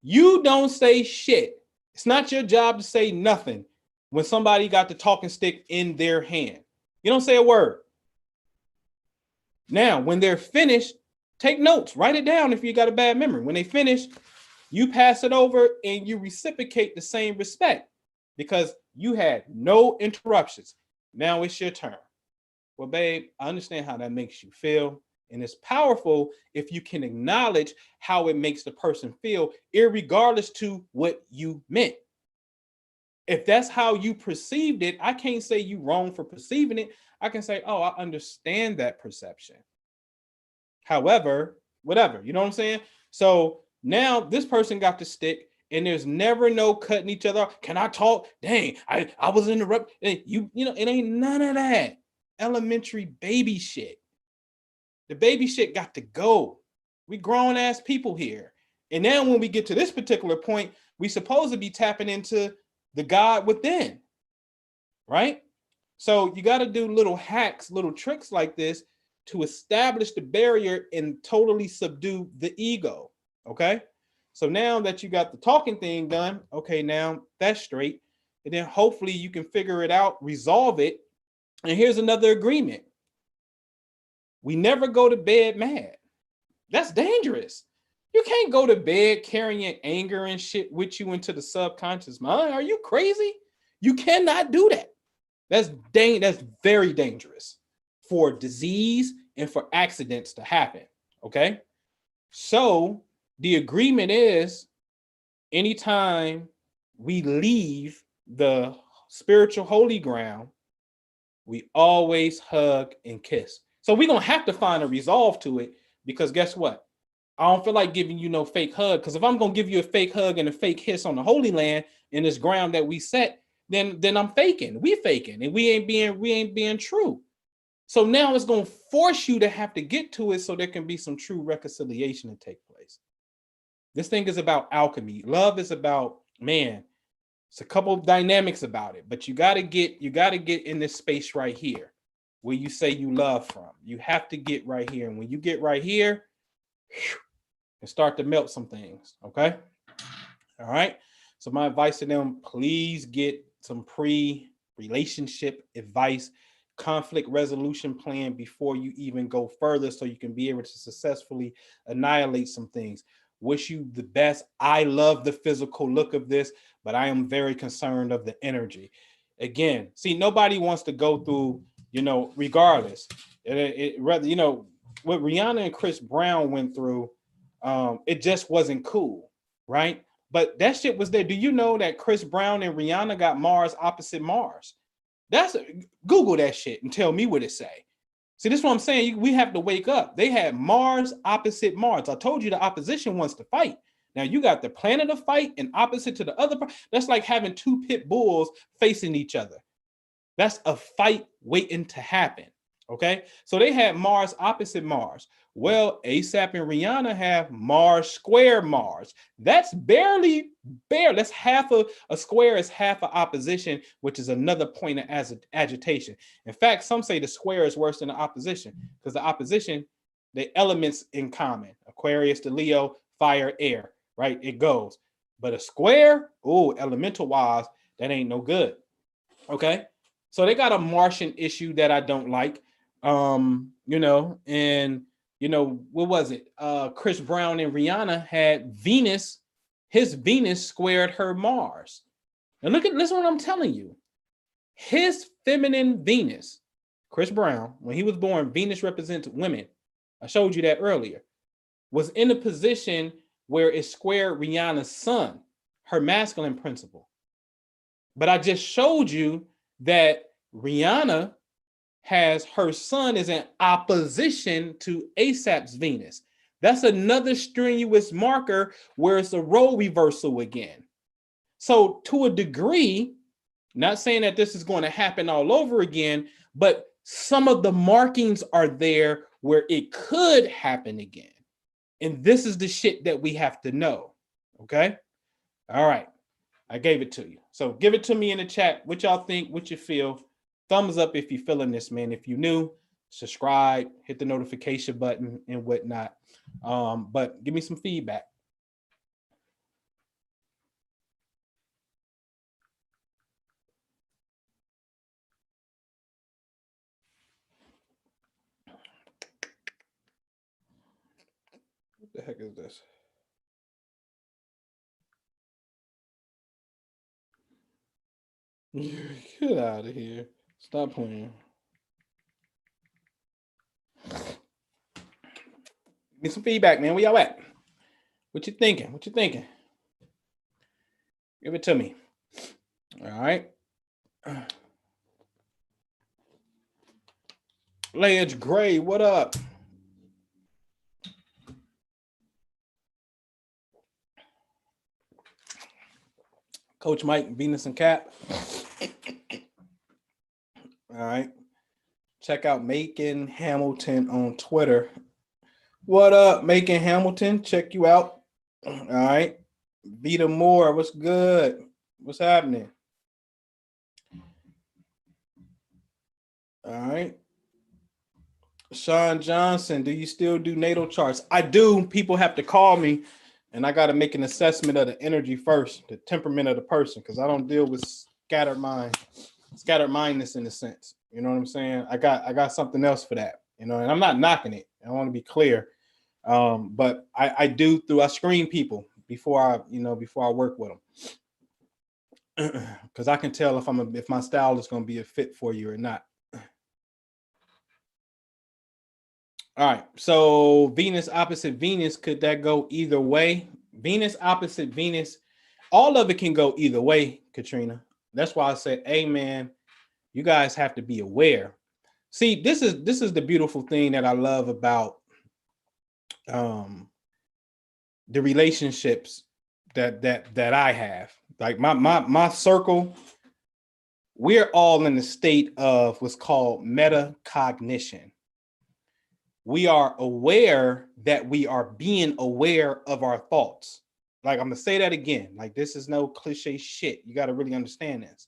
You don't say shit. It's not your job to say nothing when somebody got the talking stick in their hand. You don't say a word. Now, when they're finished, take notes, write it down if you got a bad memory. When they finish, you pass it over and you reciprocate the same respect because you had no interruptions. Now it's your turn. Well, babe, I understand how that makes you feel. And it's powerful if you can acknowledge how it makes the person feel, irregardless to what you meant. If that's how you perceived it, I can't say you wrong for perceiving it. I can say, oh, I understand that perception. However, whatever, you know what I'm saying? So now this person got the stick and there's never no cutting each other off. Can I talk? Dang, I was interrupted. It ain't none of that elementary baby shit. The baby shit got to go. We grown ass people here. And now when we get to this particular point, we supposed to be tapping into the God within, right? So you got to do little hacks, little tricks like this to establish the barrier and totally subdue the ego, okay? So now that you got the talking thing done, okay, now that's straight. And then hopefully you can figure it out, resolve it. And here's another agreement. We never go to bed mad. That's dangerous. You can't go to bed carrying anger and shit with you into the subconscious mind. Are you crazy? You cannot do that. That's very dangerous for disease and for accidents to happen, okay? So the agreement is anytime we leave the spiritual holy ground, we always hug and kiss. So we're going to have to find a resolve to it because guess what? I don't feel like giving you no fake hug because if I'm going to give you a fake hug and a fake kiss on the Holy Land in this ground that we set, then I'm faking. We faking and we ain't being true. So now it's going to force you to have to get to it so there can be some true reconciliation to take place. This thing is about alchemy. Love is about, man, it's a couple of dynamics about it, but you got to get in this space right here. where you say you love from. You have to get right here. And when you get right here, and start to melt some things. Okay. All right. So my advice to them, please get some pre-relationship advice, conflict resolution plan before you even go further, so you can be able to successfully annihilate some things. Wish you the best. I love the physical look of this, but I am very concerned of the energy. Again, see, nobody wants to go through, regardless. Rather, what Rihanna and Chris Brown went through, it just wasn't cool, right? But that shit was there. Do you know that Chris Brown and Rihanna got Mars opposite Mars? Google that shit and tell me what it say. See, this is what I'm saying. We have to wake up. They had Mars opposite Mars. I told you the opposition wants to fight. Now you got the planet of fight and opposite to the other. That's like having two pit bulls facing each other. That's a fight waiting to happen. Okay. So they had Mars opposite Mars. Well, ASAP and Rihanna have Mars square Mars. That's bare. That's half a square is half of opposition, which is another point of agitation. In fact, some say the square is worse than the opposition, because the opposition, the elements in common, Aquarius to Leo, fire, air, right? It goes. But a square, elemental wise, that ain't no good. Okay. So they got a Martian issue that I don't like. What was it? Chris Brown and Rihanna had Venus, his Venus squared her Mars. And listen what I'm telling you. His feminine Venus, Chris Brown, when he was born, Venus represents women. I showed you that earlier. Was in a position where it squared Rihanna's sun, her masculine principle. But I just showed you that Rihanna has her sun is in opposition to ASAP's Venus. That's another strenuous marker where it's a role reversal again. So to a degree, not saying that this is going to happen all over again, but some of the markings are there where it could happen again. And this is the shit that we have to know. Okay. All right. I gave it to you. So give it to me in the chat. What y'all think, what you feel. Thumbs up if you're feeling this, man. If you're new, subscribe, hit the notification button and whatnot. But give me some feedback. What the heck is this? Get out of here. Stop playing. Give me some feedback, man. Where y'all at? What you thinking? What you thinking? Give it to me. All right. Lance Gray, what up? Coach Mike, Venus and Cap. All right. Check out Macon Hamilton on Twitter. What up, Macon Hamilton? Check you out. All right. Vita Moore, what's good? What's happening? All right. Sean Johnson, do you still do natal charts? I do. People have to call me, and I got to make an assessment of the energy first, the temperament of the person, because I don't deal with scattered mindness in a sense. You know what I'm saying? I got something else for that, and I'm not knocking it. I want to be clear. But I screen people before I work with them, because I can tell if my style is going to be a fit for you or not. All right, so Venus opposite Venus, could that go either way? Venus opposite Venus, all of it can go either way, Katrina. That's why I said, hey man, you guys have to be aware. See, this is the beautiful thing that I love about the relationships that I have. Like my circle, we're all in the state of what's called metacognition. We are aware that we are being aware of our thoughts. Like, I'm gonna say that again. Like, this is no cliche shit. You got to really understand this.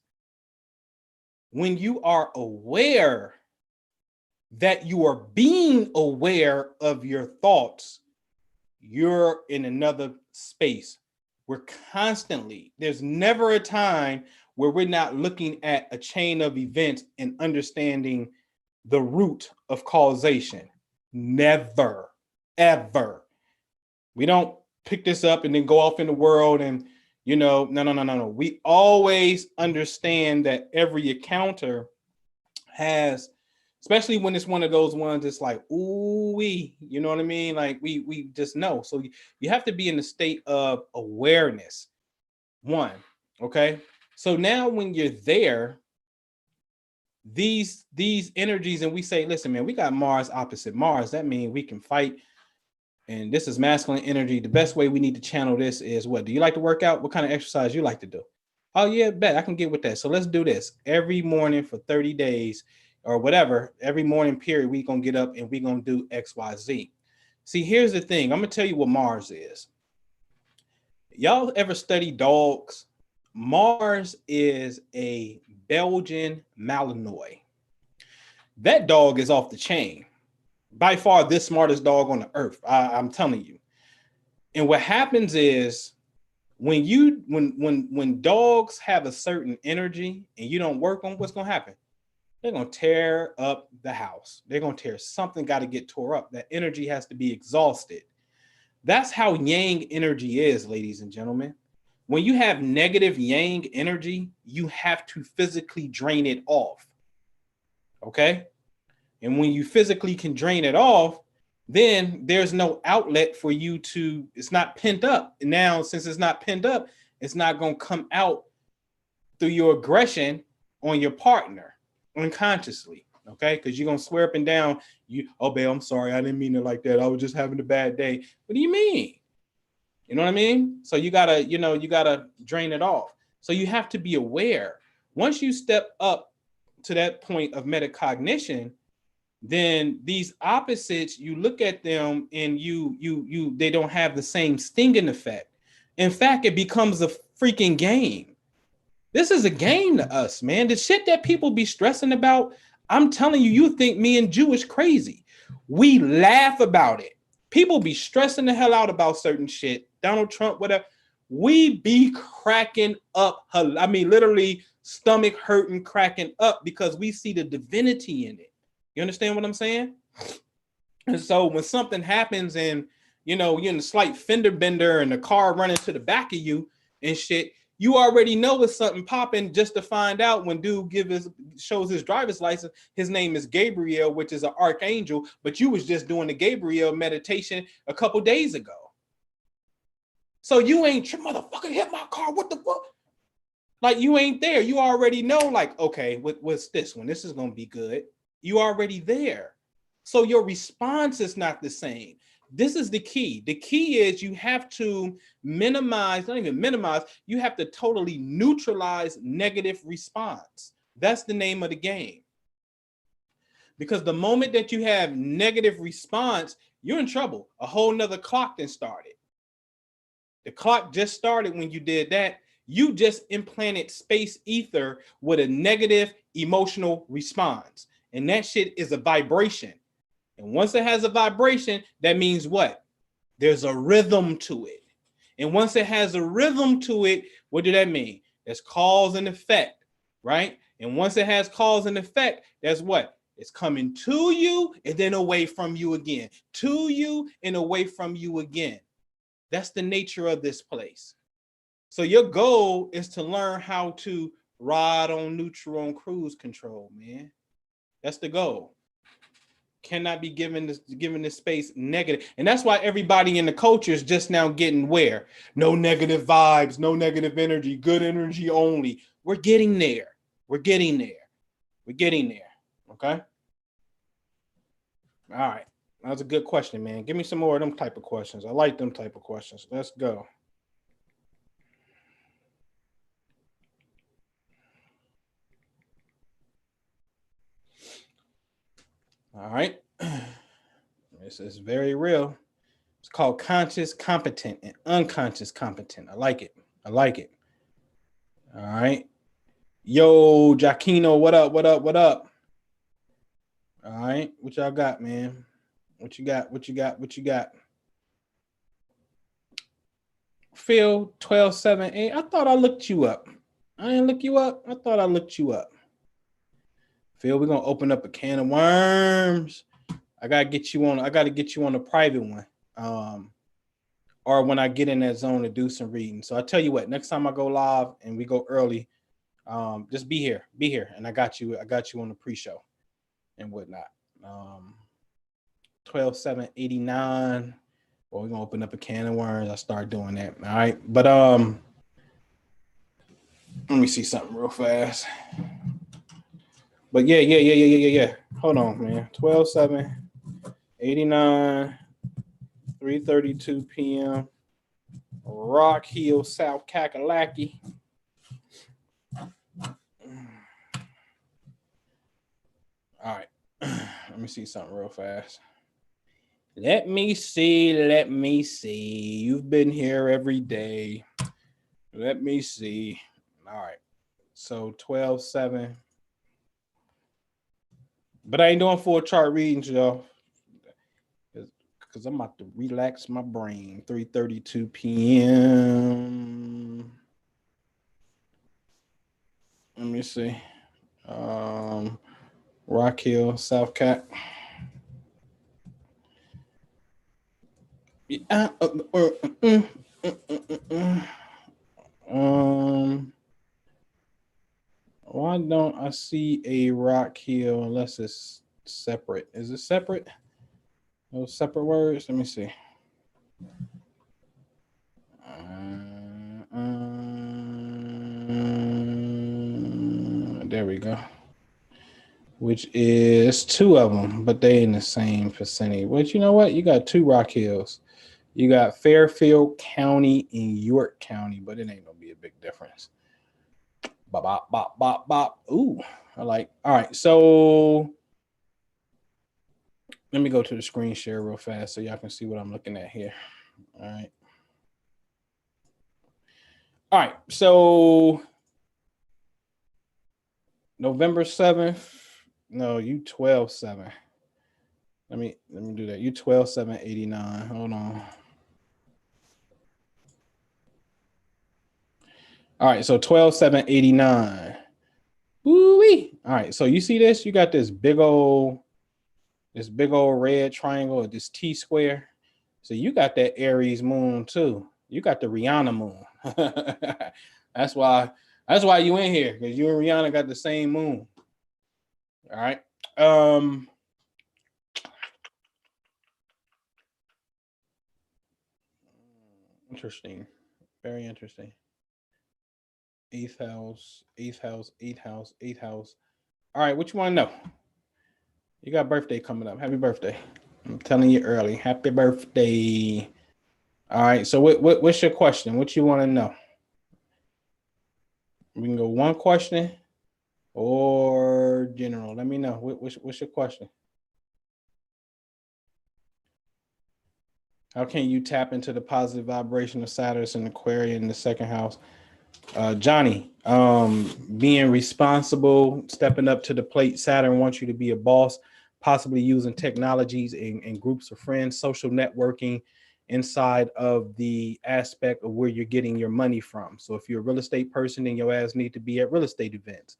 When you are aware that you are being aware of your thoughts, you're in another space. We're constantly, there's never a time where we're not looking at a chain of events and understanding the root of causation. Never, ever. We don't pick this up and then go off in the world and, no. We always understand that every encounter has, especially when it's one of those ones that's like, ooh, you know what I mean? Like we just know. So you have to be in a state of awareness. One, okay? So now when you're there, these energies, and we say, listen, man, we got Mars opposite Mars. That means we can fight. And this is masculine energy. The best way we need to channel this is what? Do you like to work out? What kind of exercise you like to do? Oh, yeah, bet I can get with that. So let's do this every morning for 30 days or whatever. Every morning period, we're going to get up and we're going to do X, Y, Z. See, here's the thing. I'm going to tell you what Mars is. Y'all ever study dogs? Mars is a Belgian Malinois. That dog is off the chain. By far the smartest dog on the earth. I'm telling you. And what happens is when dogs have a certain energy and you don't work on, what's going to happen? They're going to tear up the house. They're going to tear something, got to get tore up. That energy has to be exhausted. That's how yang energy is, ladies and gentlemen. When you have negative yang energy, you have to physically drain it off. Okay? And when you physically can drain it off, then there's no outlet for you to, it's not pent up. And now, since it's not pent up, it's not going to come out through your aggression on your partner unconsciously. Okay? Because you're going to swear up and down, oh, babe, I'm sorry. I didn't mean it like that. I was just having a bad day. What do you mean? You know what I mean? So you got to drain it off. So you have to be aware. Once you step up to that point of metacognition, then these opposites, you look at them and they don't have the same stinging effect. In fact, it becomes a freaking game. This is a game to us, man. The shit that people be stressing about, I'm telling you, you think me and Jewish crazy. We laugh about it. People be stressing the hell out about certain shit. Donald Trump, whatever. We be cracking up. I mean, literally stomach hurting, cracking up because we see the divinity in it. You understand what I'm saying? And so when something happens and, you're in a slight fender bender and the car running to the back of you and shit, you already know it's something popping just to find out when dude shows his driver's license, his name is Gabriel, which is an archangel, but you was just doing the Gabriel meditation a couple days ago. So you ain't, motherfucker hit my car, what the fuck? Like you ain't there. You already know, like, okay, what's this one? This is going to be good. You already there. So your response is not the same. This is the key. The key is you have to minimize, not even minimize, you have to totally neutralize negative response. That's the name of the game. Because the moment that you have negative response, you're in trouble. A whole nother clock then started. The clock just started when you did that. You just implanted space ether with a negative emotional response. And that shit is a vibration. And once it has a vibration, that means what? There's a rhythm to it. And once it has a rhythm to it, what does that mean? There's cause and effect, right? And once it has cause and effect, that's what? It's coming to you and then away from you again. To you and away from you again. That's the nature of this place. So your goal is to learn how to ride on neutral on cruise control, man. That's the goal. Cannot be given this space negative. And that's why everybody in the culture is just now getting where? No negative vibes, no negative energy, good energy only. We're getting there. We're getting there. We're getting there. Okay? All right. That was a good question, man. Give me some more of them type of questions. I like them type of questions. Let's go. All right. This is very real. It's called conscious competent and unconscious competent. I like it. I like it. All right. Yo, Jaquino, what up? What up? What up? All right, what y'all got, man? What you got? What you got? What you got? Phil 1278. I thought I looked you up. I didn't look you up. I thought I looked you up. Phil, we're gonna open up a can of worms. I gotta get you on a private one. Or when I get in that zone to do some reading. So I tell you what, next time I go live and we go early, just be here, and I got you on the pre-show and whatnot. 12/7/89. Well, we're gonna open up a can of worms. I start doing that. All right. But let me see something real fast. But yeah. Hold on, man. 12/7/89, 3:32 p.m. Rock Hill, South Kakalaki. All right. Let me see something real fast. Let me see. You've been here every day. Let me see. All right. So 12/7. But I ain't doing full chart readings, y'all. Because I'm about to relax my brain. 3:32 p.m. Let me see. Rock Hill, South Cat. Why don't I see a Rock Hill unless it's separate? Is it separate? Those separate words? Let me see. There we go. Which is two of them, but they in the same vicinity. But you know what? You got two Rock Hills. You got Fairfield County and York County, but it ain't gonna be a big difference. Bop, bop, bop, bop, bop. Ooh, I like. All right, so let me go to the screen share real fast so y'all can see what I'm looking at here. All right. All right, so November 7th. No, you 12/7. Let me do that. You 12/7/89. Hold on. All right, so 12/7/89. Woo-wee. All right, so you see this? You got this big old red triangle, this T square. So you got that Aries moon too. You got the Rihanna moon. That's why you in here, because you and Rihanna got the same moon. All right. Interesting. Very interesting. Eighth house. All right, what you want to know? You got birthday coming up. Happy birthday. I'm telling you early. Happy birthday. All right, so what's your question? What you want to know? We can go one question or general. Let me know. What's your question? How can you tap into the positive vibration of Saturn and Aquarius in the second house? Johnny, being responsible, stepping up to the plate. Saturn wants you to be a boss, possibly using technologies and groups of friends, social networking inside of the aspect of where you're getting your money from. So if you're a real estate person, then your ass need to be at real estate events.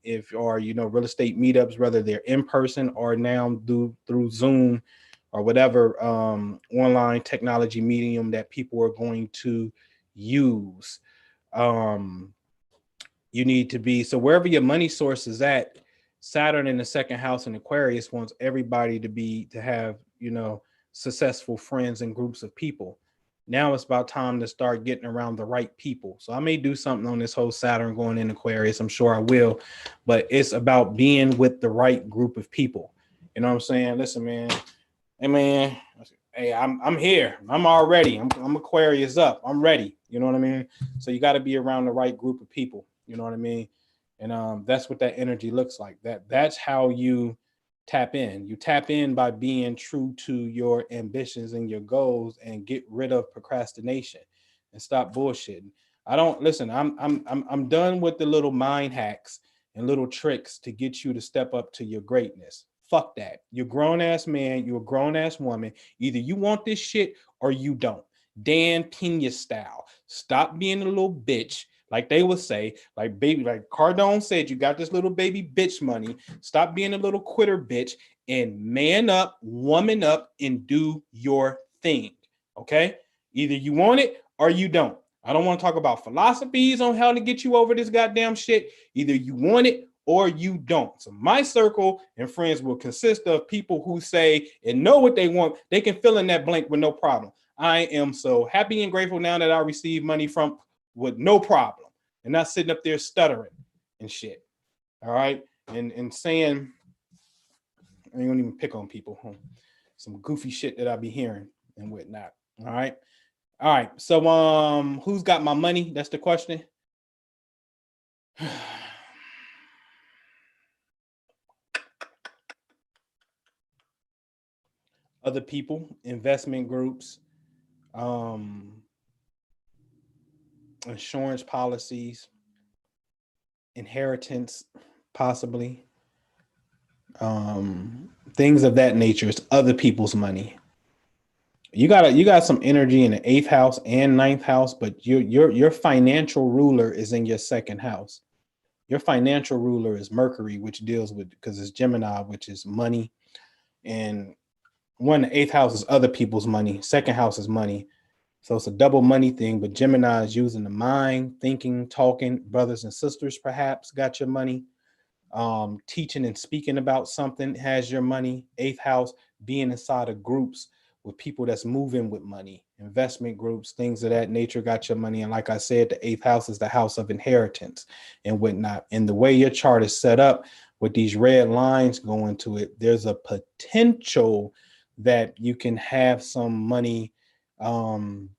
If real estate meetups, whether they're in person or now through Zoom or whatever online technology medium that people are going to use. You need to be, so wherever your money source is at, Saturn in the second house in Aquarius wants everybody to have successful friends and groups of people. Now it's about time to start getting around the right people. So I may do something on this whole Saturn going in Aquarius. I'm sure I will, but it's about being with the right group of people. You know what I'm saying? Listen, man. Hey, man. Hey, I'm here. I'm already. I'm Aquarius up. I'm ready. You know what I mean? So you got to be around the right group of people. You know what I mean? And that's what that energy looks like. That's how you tap in. You tap in by being true to your ambitions and your goals, and get rid of procrastination and stop bullshitting. I'm done with the little mind hacks and little tricks to get you to step up to your greatness. Fuck that. You're a grown ass man. You're a grown ass woman. Either you want this shit or you don't. Dan Pena style. Stop being a little bitch. Like they would say, like baby, like Cardone said, you got this little baby bitch money. Stop being a little quitter bitch and man up, woman up, and do your thing. Okay? Either you want it or you don't. I don't want to talk about philosophies on how to get you over this goddamn shit. Either you want it or you don't. So my circle and friends will consist of people who say and know what they want. They can fill in that blank with no problem. I am so happy and grateful now that I receive money from with no problem and not sitting up there stuttering and shit. All right. And saying, I ain't gonna even pick on people. Some goofy shit that I be hearing and whatnot. All right. All right. So who's got my money? That's the question. Other people, investment groups, insurance policies, inheritance, possibly, things of that nature. It's other people's money. You got some energy in the 8th house and 9th house, but your financial ruler is in your 2nd house. Your financial ruler is Mercury, which deals with, because it's Gemini, which is money, and the 8th house is other people's money. 2nd house is money. So it's a double money thing, but Gemini is using the mind, thinking, talking, brothers and sisters perhaps got your money. Teaching and speaking about something has your money. 8th house, being inside of groups with people that's moving with money, investment groups, things of that nature got your money. And like I said, the 8th house is the house of inheritance and whatnot. And the way your chart is set up with these red lines going to it, there's a potential that you can have some money. And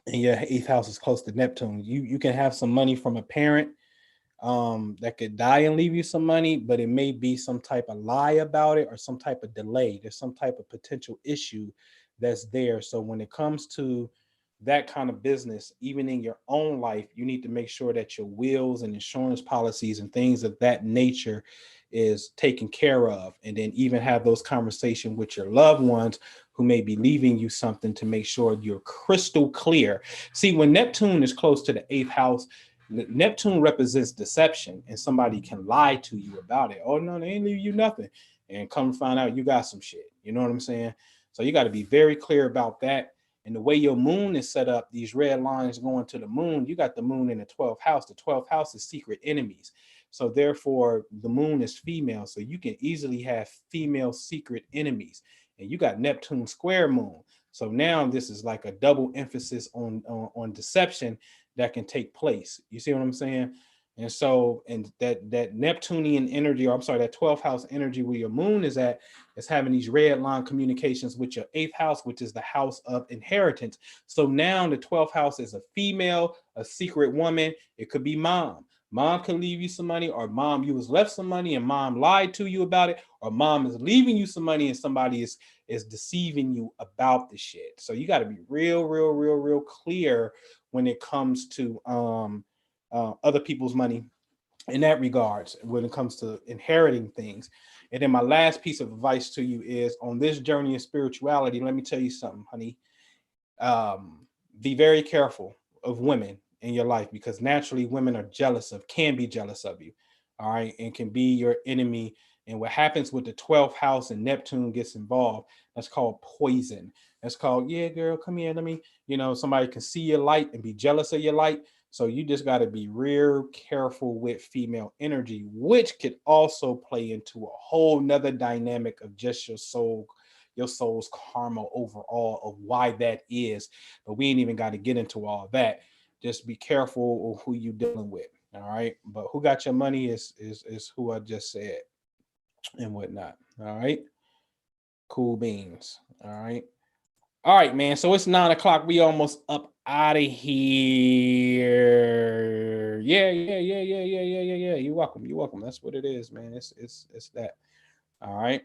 your 8th house is close to Neptune. You can have some money from a parent that could die and leave you some money, but it may be some type of lie about it or some type of delay. There's some type of potential issue that's there. So when it comes to that kind of business, even in your own life, you need to make sure that your wills and insurance policies and things of that nature is taken care of. And then even have those conversations with your loved ones who may be leaving you something to make sure you're crystal clear. See, when Neptune is close to the 8th house, Neptune represents deception, and somebody can lie to you about it. Oh no, they ain't leave you nothing, and come find out you got some shit. You know what I'm saying? So you got to be very clear about that. And the way your moon is set up, these red lines going to the moon, you got the moon in the 12th house. The 12th house is secret enemies. So therefore, the moon is female. So you can easily have female secret enemies. And you got Neptune square moon. So now this is like a double emphasis on deception that can take place. You see what I'm saying? And so, and that Neptunian energy, or I'm sorry, that 12th house energy where your moon is at, is having these red line communications with your 8th house, which is the house of inheritance. So now the 12th house is a female, a secret woman. It could be mom. Mom can leave you some money, or mom, you was left some money and mom lied to you about it, or mom is leaving you some money and somebody is deceiving you about the shit. So you got to be real clear when it comes to other people's money in that regards, when it comes to inheriting things. And then my last piece of advice to you is, on this journey of spirituality, let me tell you something, honey. Be very careful of women in your life, because naturally women are can be jealous of you. All right. And can be your enemy. And what happens with the 12th house and Neptune gets involved, that's called poison. That's called, yeah, girl, come here. Let me, somebody can see your light and be jealous of your light. So you just got to be real careful with female energy, which could also play into a whole nother dynamic of just your soul's karma overall of why that is. But we ain't even got to get into all that. Just be careful of who you dealing with. All right. But who got your money is who I just said and whatnot. All right. Cool beans. All right. All right, man. So it's 9:00. We almost up out of here. Yeah. You're welcome. That's what it is, man. It's that. All right.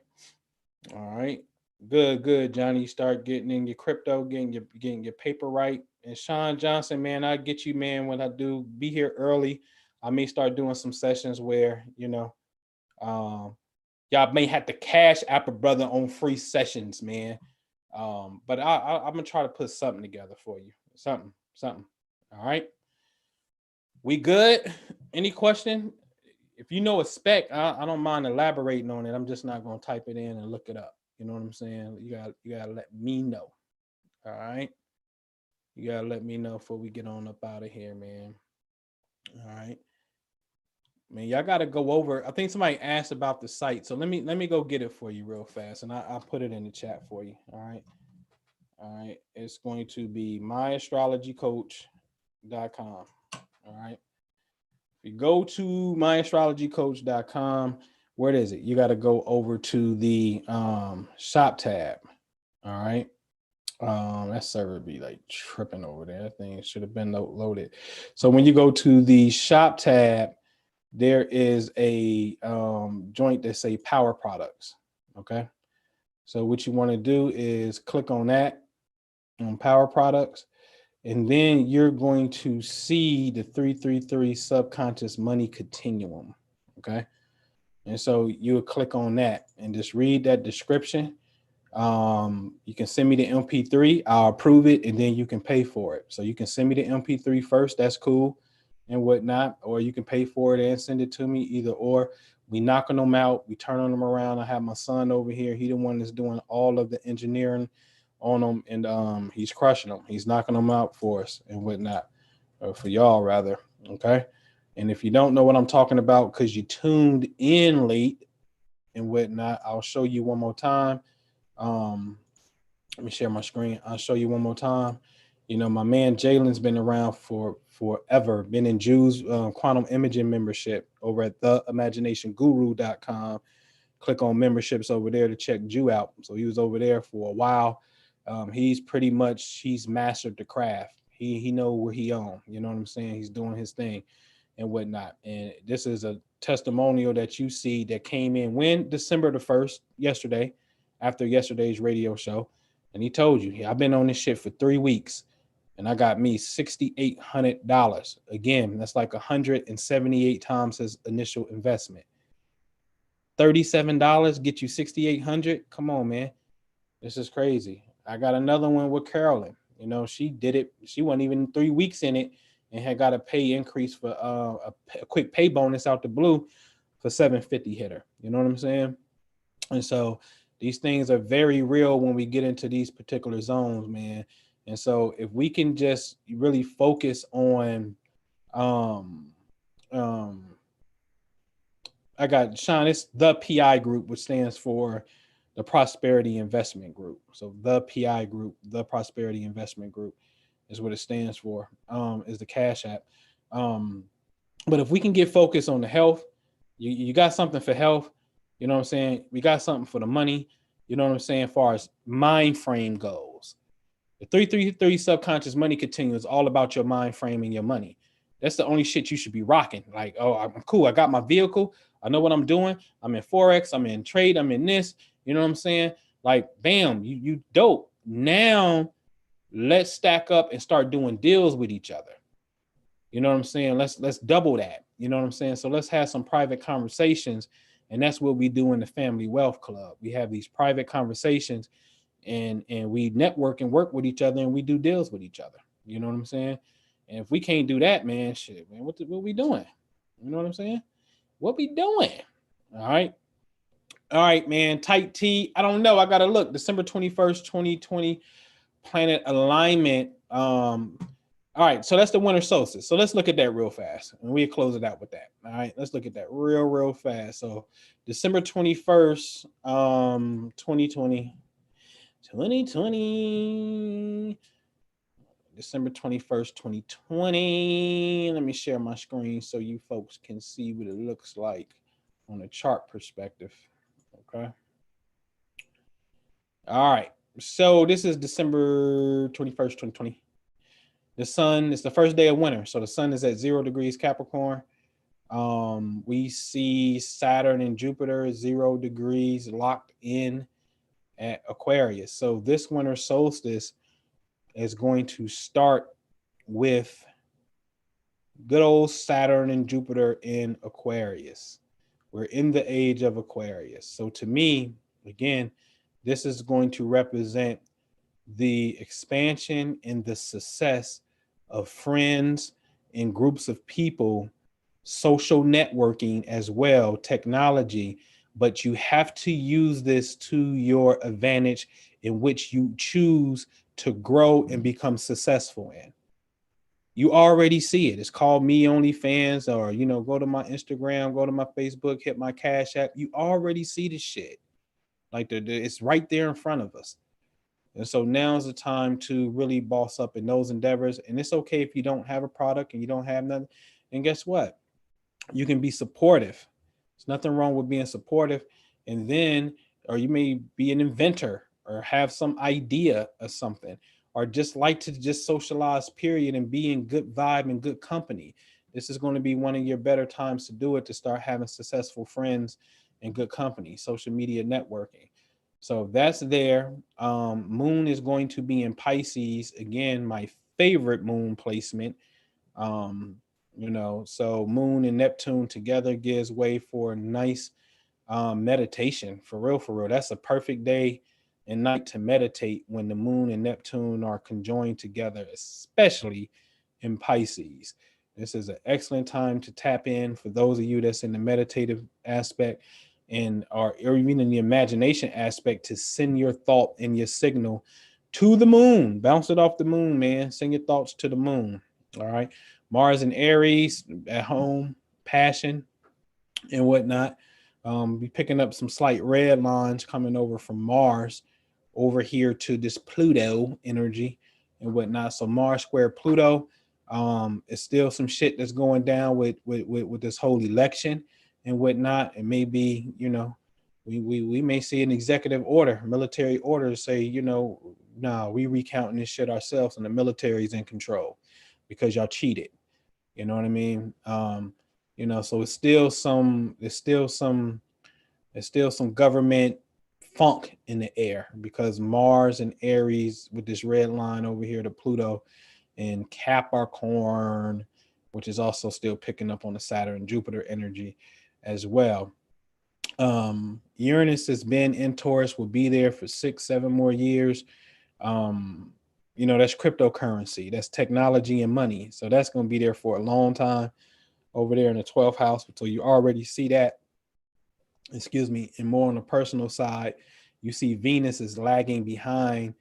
All right. Good, Johnny. You start getting in your crypto, getting your paper right. And Sean Johnson, man, I get you, man. When I do, be here early. I may start doing some sessions where, um, Y'all may have to cash app a brother on free sessions, man. But I'm gonna try to put something together for you. Something. All right. We good? Any question? If you know a spec, I don't mind elaborating on it. I'm just not gonna type it in and look it up. You know what I'm saying? You gotta let me know. All right. You gotta let me know before we get on up out of here, man. All right. Man, y'all gotta go over. I think somebody asked about the site. So let me go get it for you real fast. And I'll put it in the chat for you. All right. All right. It's going to be myastrologycoach.com. All right. If you go to myastrologycoach.com, where is it? You got to go over to the shop tab. All right. That server be like tripping over there. That thing should have been loaded. So when you go to the shop tab, there is a joint that say power products. Okay. So what you want to do is click on that on power products. And then you're going to see the 333 subconscious money continuum. Okay. And so you would click on that and just read that description. You can send me the MP3, I'll approve it, and then you can pay for it. So you can send me the MP3 first, that's cool and whatnot, or you can pay for it and send it to me, either or. We knocking them out, we turning them around. I have my son over here, he the one that's doing all of the engineering on them, and he's crushing them. He's knocking them out for us and whatnot, or for y'all rather. Okay. And if you don't know what I'm talking about because you tuned in late and whatnot, I'll show you one more time. Let me share my screen. I'll show you one more time. You know, my man Jalen's been around for forever, been in Jew's quantum imaging membership over at theimaginationguru.com. Click on memberships over there to check Jew out. So he was over there for a while. He's mastered the craft. He know where he on. You know what I'm saying? He's doing his thing and whatnot. And this is a testimonial that you see that came in when December the 1st, yesterday, after yesterday's radio show. And he told you, I've been on this shit for 3 weeks and I got me $6,800. Again, that's like 178 times his initial investment. $37 get you 6,800. Come on, man. This is crazy. I got another one with Carolyn. You know, she did it. She wasn't even 3 weeks in it and had got a pay increase for a quick pay bonus out the blue for 750 hitter. You know what I'm saying? And so these things are very real when we get into these particular zones, man. And so if we can just really focus on I got Sean, it's the PI group, which stands for the Prosperity Investment Group. So the PI group, the Prosperity Investment Group is what it stands for, is the Cash App. But if we can get focused on the health, you got something for health, you know what I'm saying? We got something for the money, you know what I'm saying? As far as mind frame goes, the 333 subconscious money continuum is all about your mind frame and your money. That's the only shit you should be rocking. Like, oh, I'm cool. I got my vehicle. I know what I'm doing. I'm in Forex. I'm in trade. I'm in this. You know what I'm saying? Like, bam, you dope. Now, let's stack up and start doing deals with each other. You know what I'm saying? Let's double that. You know what I'm saying? So let's have some private conversations. And that's what we do in the Family Wealth Club. We have these private conversations and we network and work with each other and we do deals with each other. You know what I'm saying? And if we can't do that, man, shit, man, what we doing? You know what I'm saying? What we doing? All right, man. Tight T. I don't know. I gotta look. December 21st, 2020, planet alignment. All right, so that's the winter solstice. So let's look at that real fast. And we'll close it out with that. All right, let's look at that real fast. So December 21st, 2020. December 21st, 2020. Let me share my screen so you folks can see what it looks like on a chart perspective. Okay. All right. So this is December 21st, 2020. The sun is the first day of winter. So the sun is at 0 degrees Capricorn. We see Saturn and Jupiter 0 degrees locked in at Aquarius. So this winter solstice is going to start with good old Saturn and Jupiter in Aquarius. We're in the age of Aquarius. So to me, again, this is going to represent the expansion and the success of friends and groups of people, social networking as well, technology. But you have to use this to your advantage in which you choose to grow and become successful in. You already see it. It's called Me Only Fans, or go to my Instagram, go to my Facebook, hit my Cash App. You already see the shit. Like it's right there in front of us. And so now's the time to really boss up in those endeavors. And it's okay if you don't have a product and you don't have nothing. And guess what? You can be supportive. There's nothing wrong with being supportive. And then, or you may be an inventor or have some idea of something, or just like to just socialize, period, and be in good vibe and good company. This is going to be one of your better times to do it, to start having successful friends and good company, social media networking. So that's there. Moon is going to be in Pisces. Again, my favorite moon placement. Um, so Moon and Neptune together gives way for a nice meditation. For real, for real. That's a perfect day and night to meditate when the Moon and Neptune are conjoined together, especially in Pisces. This is an excellent time to tap in for those of you that's in the meditative aspect and or even in the imagination aspect, to send your thought and your signal to the moon. Bounce it off the moon, man. Send your thoughts to the moon. All right. Mars and Aries at home, passion and whatnot. Be picking up some slight red lines coming over from Mars over here to this Pluto energy and whatnot. So Mars square Pluto, it's still some shit that's going down with this whole election and whatnot. It may be, we may see an executive order, military order to say, nah, we recounting this shit ourselves and the military is in control because y'all cheated. You know what I mean? So it's still some government funk in the air because Mars and Aries with this red line over here to Pluto and Capricorn, which is also still picking up on the Saturn Jupiter energy as well. Uranus has been in Taurus, will be there for 6-7 more years. That's cryptocurrency, that's technology and money. So that's going to be there for a long time over there in the 12th house. So you already see that, and more on the personal side, you see Venus is lagging behind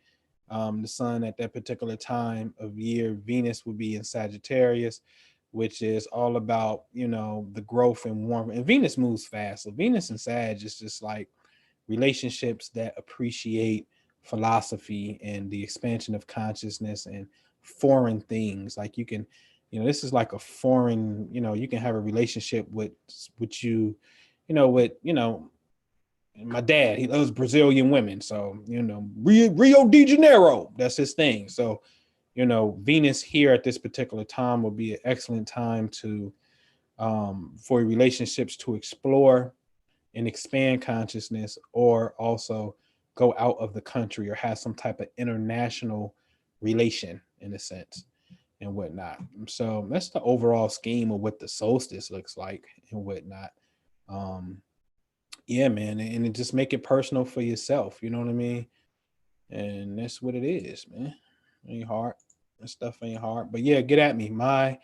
the sun at that particular time of year. Venus will be in Sagittarius, which is all about, the growth and warmth. And Venus moves fast. So Venus and Sag is just like relationships that appreciate philosophy and the expansion of consciousness and foreign things. Like you can, this is like a foreign, you can have a relationship with you, my dad, he loves Brazilian women. So, Rio de Janeiro, that's his thing. So, Venus here at this particular time will be an excellent time to, for relationships to explore and expand consciousness, or also go out of the country or have some type of international relation in a sense and whatnot. So that's the overall scheme of what the solstice looks like and whatnot. Yeah, man, and it just make it personal for yourself. You know what I mean? And that's what it is, man. Ain't hard. That stuff ain't hard. But yeah, get at me. My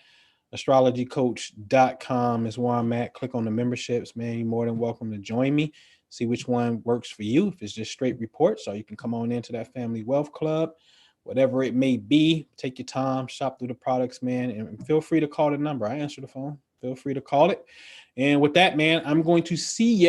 astrologycoach.com is where I'm at. Click on the memberships, man. You're more than welcome to join me. See which one works for you. If it's just straight reports, or you can come on into that family wealth club, whatever it may be. Take your time, shop through the products, man, and feel free to call the number. I answer the phone. Feel free to call it. And with that, man, I'm going to see you